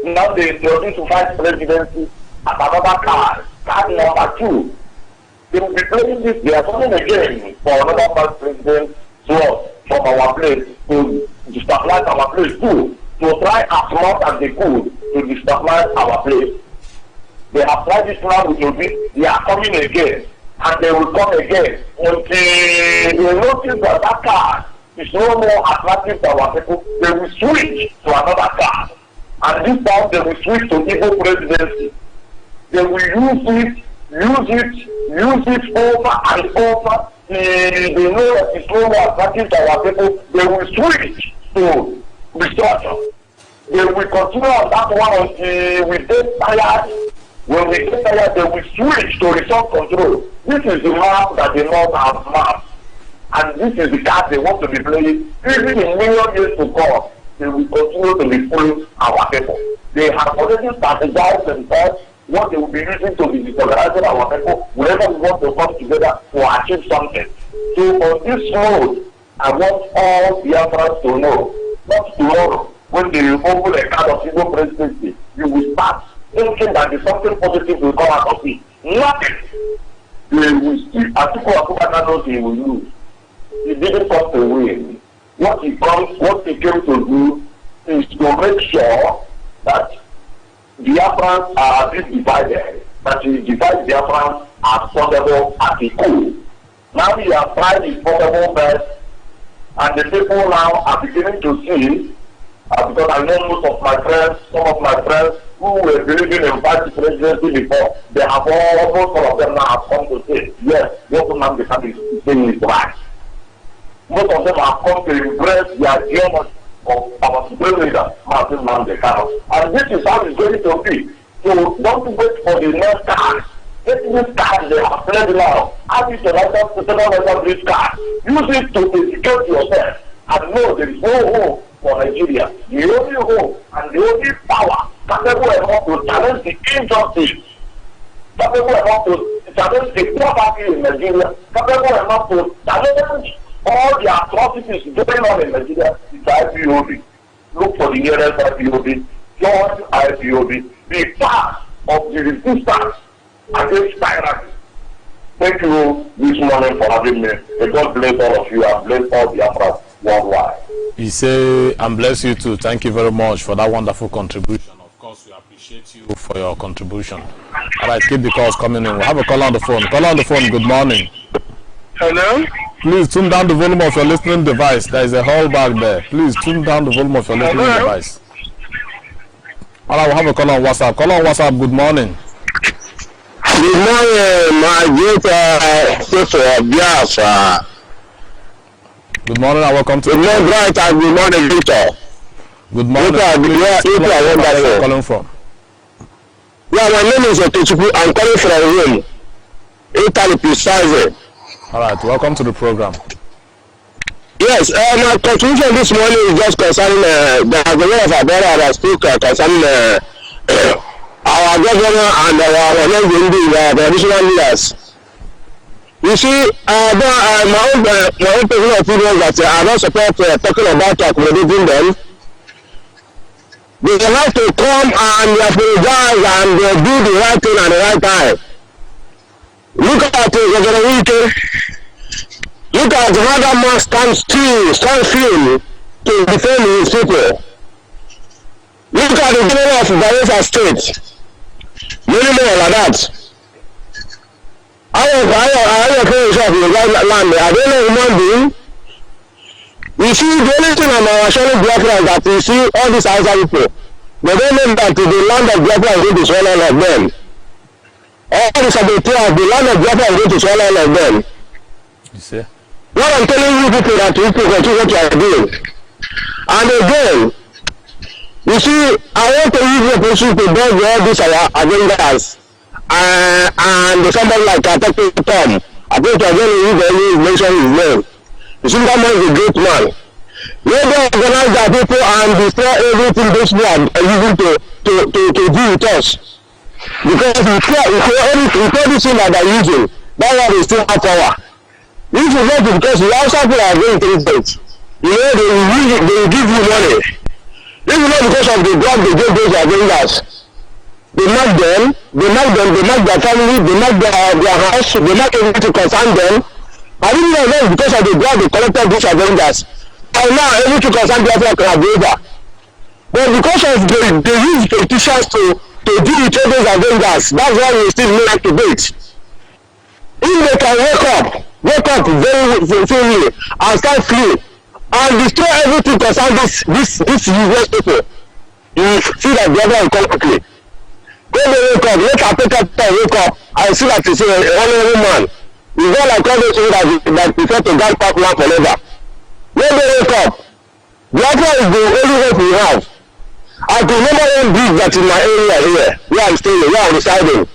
Now they introduce to vice presidency as another card, card number 2. They will be playing this, they are coming again for another vice president slot from our place to destabilize our place too, to try as much as they could to destabilize our place. They have tried this now with Obi, they are coming again, and they will come again until they notice that that card is no more attractive to our people. They will switch to another card, and this time they will switch to Ipob presidency. They will use it over and over. They know that it's no more attractive to our people. They will switch to restructure. They will continue on that one until we get tired. When we get tired, they will switch to resource control. This is the map that the North have mapped. And this is the card they want to be playing. Even in million years to come, they will continue to be fooling our people. They have already strategized themselves what they will be using to be disorganizing our people whenever we want to come together to achieve something. So on this road, I want all Biafrans to know, not tomorrow, when they open a card of Igbo presidency, you will start thinking that there's something positive will come out of it. Nothing. They will see, Atiku Abubakar knows he will lose. He didn't come to win. What he came to do is to make sure that Biafrans are a bit divided, but he divides Biafrans as possible as he could. Now he has tried his possible best, and the people now are beginning to see, because I know most of my friends, some of my friends who were believing in vice presidency before, they have almost all of them now have come to say, yes, what Nnamdi Kanu is saying is right. Most of them have come to embrace the ideology of our supreme leader, Martin Nnamdi Kanu. And this is how it's going to be. So don't wait for the next card. Take this card they have played now. Add it to another bridge card. Use it to educate yourself. And know there is no hope for Nigeria. The only hope and the only power capable enough to challenge the injustice, capable enough to challenge the poor party in Nigeria, capable enough to challenge all the atrocities going on in Nigeria, it's IPOB. Look for the nearest IPOB, join IPOB, be part of the resistance against tyranny. Thank you this morning for having me. May God bless all of you and bless all the Biafra worldwide. He say, and bless you too. Thank you very much for that wonderful contribution. Of course, we appreciate you for your contribution. All right, keep the calls coming in. We'll have a call on the phone. Call on the phone. Good morning. Hello? Please tune down the volume of your listening device. There is a hole back there. Please tune down the volume of your listening device. All right, we'll have a call on WhatsApp. Call on WhatsApp. Good morning. Good morning, my great sister Biafra. Good morning and welcome to good morning, right, and good morning, Victor. Good morning. Where calling from? Yeah, my name is Otochukwu. I'm calling from Rome, Italy, precisely. All right, welcome to the program. Yes, my contribution this morning is just concerning the argument of our brother that spoke concerning our governor and our traditional leaders. You see, my own personal opinion that I don't support talking about accommodating them. They have to come and apologize and do the right thing at the right time. Look at Governor Wike. Look at how that man stands firm to defend his people. Look at the governor of Bayelsa State. Many more like that. I have a shop in the land. I don't know human being. You see, the only thing I'm showing Biafra is that you see all these Hausa people. They don't know that the land of Biafra is going to swallow like them. All these saboteurs, the land of Biafra is going to swallow like them. You see? What I'm telling you people that you people continue what you are doing. And again, you see, I want to use the opportunity to dodge all these agendas. And somebody like Ataki Tom, I think I'm going to use mention his name. You see, that man is a great man. Let them organize their people and destroy everything those people are using to do with us. Because we call this thing that they're using, that one is still have power. This is not because the outside people are very intelligent. You know, they will give you money. This is not because of the drug they give those agendas. They mark them, they mark their family, they mark their house, they mark everything to concern them. I didn't know that because of the drug they collected these agendas. And now everything to concern Biafra can be over. But because of they use politicians to deal with all those agendas, that's why we still need to debate. If they can wake up very sincerely and start free and destroy everything concern this useless people, you see that Biafra will come quickly. When they wake up, let Apeka wake up and see that it's a honorable man. It's not like all those people that prefer to guard partner forever. When they wake up, Biafra is the only hope we have. I can remember one bridge that in my area here, where I'm staying, where I'm residing.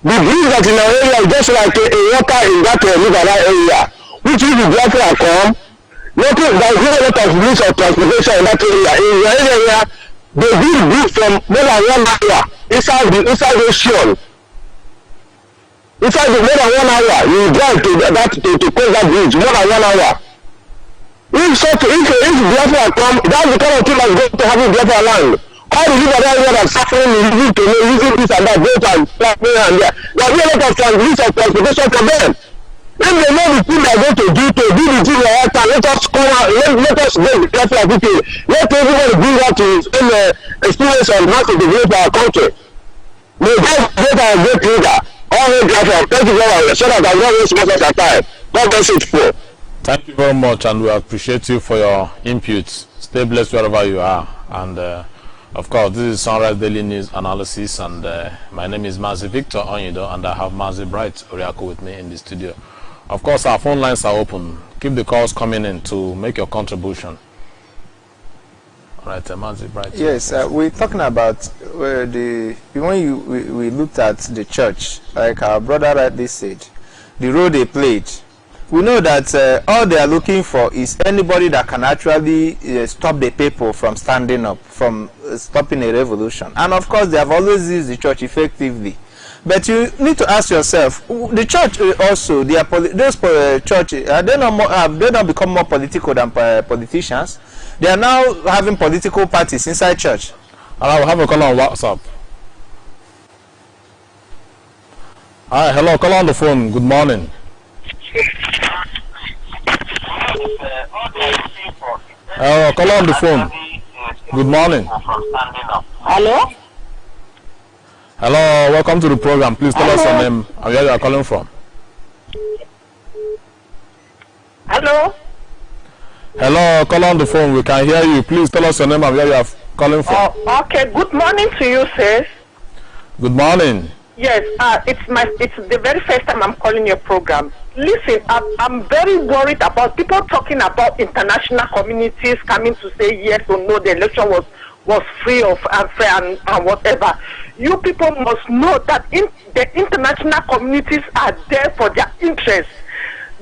The bridge that in our area is just like a water in that river area, which if the Biafra come, there is no lot of means of transportation in that area. In your area, they build bridge from more than 1 hour inside the ocean. Inside the more than 1 hour, you drive to cross that bridge more than 1 hour. If Biafra come, that's the kind of thing that's going to happen in Biafra land. All the people that are suffering using this and that, boat and traffic and there. There will be a lot of means of transportation for them. If they know the thing they are going to do the thing like that, let us come out, let us go to Biafra people. Let everybody bring out his own experience on how to develop our country. May God get our great leader. All the Biafra, thank you very much, so that I don't waste much of our time. God bless you for. Thank you very much, and we appreciate you for your inputs. Stay blessed wherever you are. And of course, this is Sunrise Daily News Analysis, and my name is Mazi Victor Onyido, and I have Mazi Bright Oriako with me in the studio. Of course, our phone lines are open. Keep the calls coming in to make your contribution. All right, Mazi Bright. Yes, we're talking about when we looked at the church, like our brother rightly said, the role they played. We know that all they are looking for is anybody that can actually stop the people from standing up, from stopping a revolution. And of course, they have always used the church effectively. But you need to ask yourself: the church also, those churches, have they not become more political than politicians? They are now having political parties inside church. And I will have a call on WhatsApp. Hi, hello, call on the phone. Good morning. Hello, call on the phone. Good morning. Hello? Hello, welcome to the program. Please tell us your name and where you are calling from. Hello? Hello, call on the phone. We can hear you. Please tell us your name and where you are calling from. Oh, okay. Good morning to you, sis. Good morning. Yes, it's the very first time I'm calling your program. Listen, I'm very worried about people talking about international communities coming to say yes or no, the election was free and fair and whatever. You people must know that the international communities are there for their interests.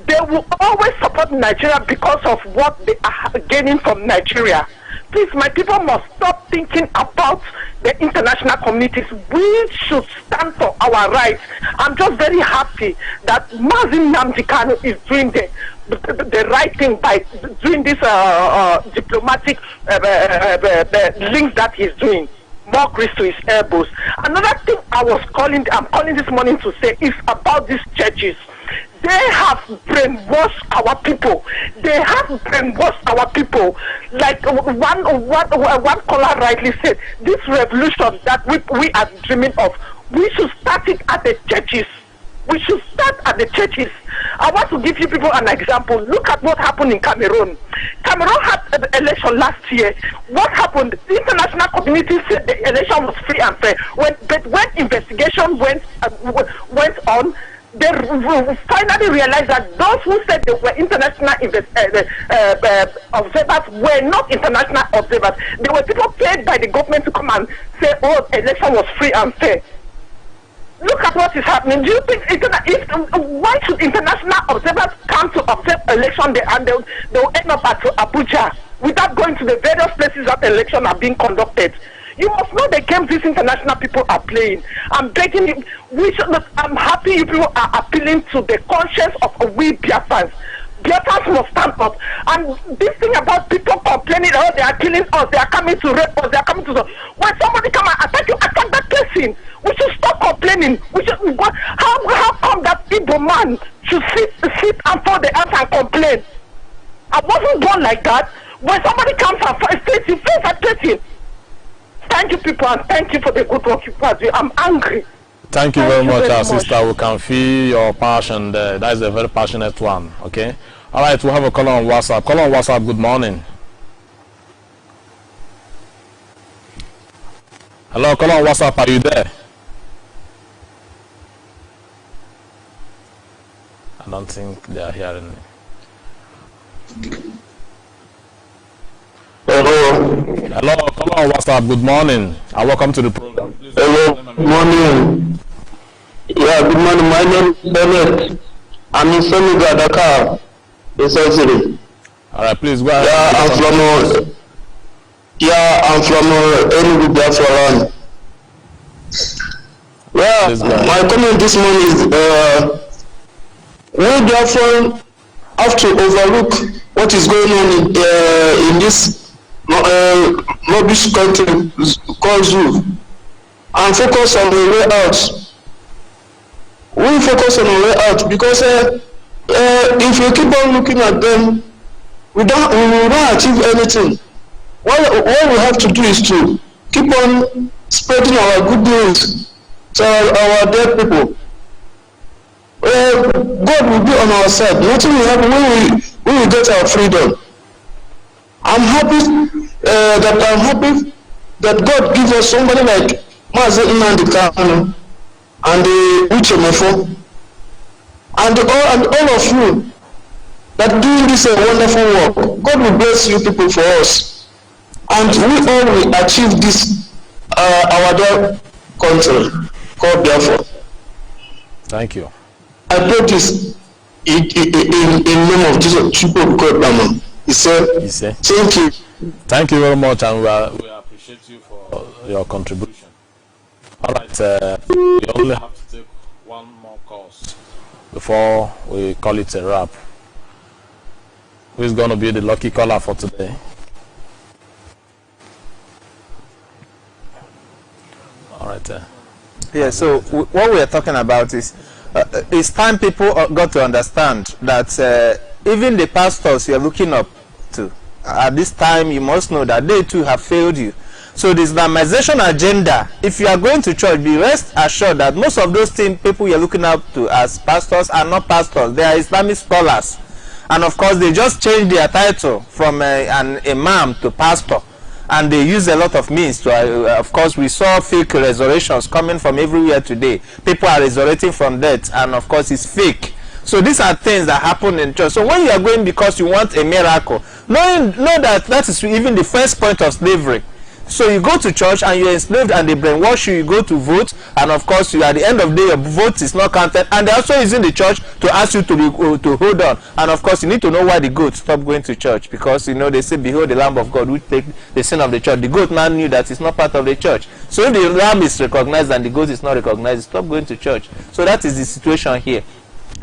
They will always support Nigeria because of what they are gaining from Nigeria. Please, my people must stop thinking about the international communities. We should stand for our rights. I'm just very happy that Mazin Nnamdi Kanu is doing the right thing by doing this diplomatic links that he's doing. More grease to his elbows. Another thing I'm calling this morning to say is about these churches. They have brainwashed our people. They have brainwashed our people. Like one caller rightly said, this revolution that we are dreaming of, we should start it at the churches. We should start at the churches. I want to give you people an example. Look at what happened in Cameroon. Cameroon had an election last year. What happened? The international community said the election was free and fair. But when investigation went on, they finally realized that those who said they were international observers were not international observers. They were people paid by the government to come and say, oh, election was free and fair. Look at what is happening. Do you think why should international observers come to observe election there and they'll end up at Abuja without going to the various places that election are being conducted? You must know the games these international people are playing. I'm begging you. I'm happy you people are appealing to the conscience of we Biafrans. Biafrans must stand up. And this thing about people complaining, oh, they are killing us, they are coming to rape us, they are coming to... When somebody come and attack you, attack that person. We should stop complaining. How come that Ipob man should sit and fold the hands and complain? I wasn't born like that. When somebody comes and face you, face that person. Thank you, people, and thank you for the good work you do. I'm angry. Thank you very much, our sister. We can feel your passion there. That is a very passionate one. Okay. All right. We have a call on WhatsApp. Call on WhatsApp. Good morning. Hello. Call on WhatsApp. Are you there? I don't think they are hearing me. Hello, come on WhatsApp. Good morning and welcome to the program. Hello, good morning. Yeah, good morning. My name is Bennett. I'm in Senegal, Dakar, essentially. All right, please go ahead. I'm from Enugu, Biafra land. Yeah, my comment this morning is we Biafra have to overlook what is going on in this rubbish country called Zoo and focus on the way out. We focus on the way out because if you keep on looking at them, we will not achieve anything. What we have to do is to keep on spreading our good news to our dead people. God will be on our side. Nothing will happen when we will get our freedom. I'm happy that God gives us somebody like Mazin Nnamdi Kanu and Uchemefo and all of you that doing this wonderful work. God will bless you people for us, and we all will achieve this our dear country called Biafra. Thank you. I pray this in name of Jesus. People God, Amen. He said, thank you. Thank you very much, and we appreciate you for your contribution. All right, we only have to take one more course before we call it a wrap. Who is going to be the lucky caller for today? All right. Yeah, so what we are talking about is it's time people got to understand that even the pastors you are looking up to, at this time you must know that they too have failed you. So the Islamization agenda, if you are going to church, be rest assured that most of those people you are looking up to as pastors are not pastors. They are Islamic scholars. And of course, they just changed their title from an imam to pastor. And they use a lot of means to, of course, we saw fake resurrections coming from everywhere today. People are resurrecting from death, and of course, it's fake. So these are things that happen in church. So when you are going because you want a miracle, know that is even the first point of slavery. So you go to church and you're enslaved and they brainwash you, you go to vote, and of course you at the end of the day your vote is not counted, and they're also using the church to ask you to hold on. And of course you need to know why the goat stopped going to church, because they say behold the Lamb of God who take the sin of the church. The goat now knew that it's not part of the church. So if the lamb is recognized and the goat is not recognized, stop going to church. So that is the situation here.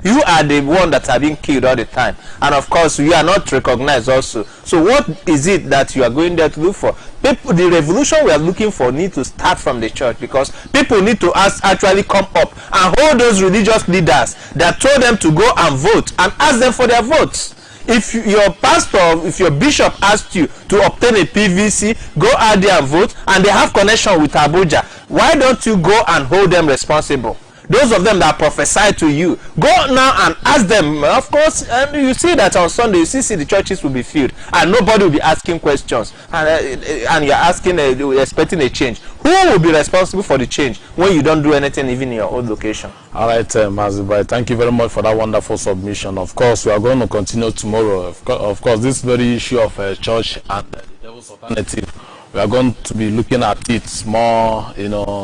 You are the one that are being killed all the time, and of course you are not recognized also. So what is it that you are going there to look for? People, the revolution we are looking for need to start from the church, because people need to actually come up and hold those religious leaders that told them to go and vote and ask them for their votes. If your pastor, if your bishop asked you to obtain a PVC, go out there and vote, and they have connection with Abuja, why don't you go and hold them responsible? Those of them that prophesy to you, go now and ask them. Of course, you see that on Sunday, you see the churches will be filled and nobody will be asking questions, and you're asking, expecting a change. Who will be responsible for the change when you don't do anything even in your own location? All right, Mazibai, thank you very much for that wonderful submission. Of course, we are going to continue tomorrow. Of course, this very issue of church and the devil's alternative, we are going to be looking at it more,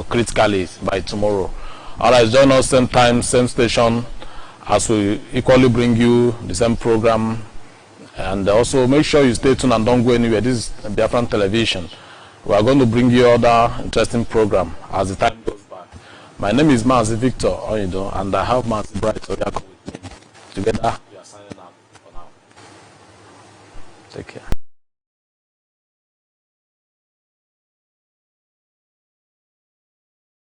critically by tomorrow. All right, join us same time, same station, as we equally bring you the same program. And also make sure you stay tuned and don't go anywhere. This is BIAFRA Television. We are going to bring you other interesting program as the time goes by. My name is Mazi Victor Onido, and I have Mazi Bright Oyako with me. Together, we are signing out for now. Take care.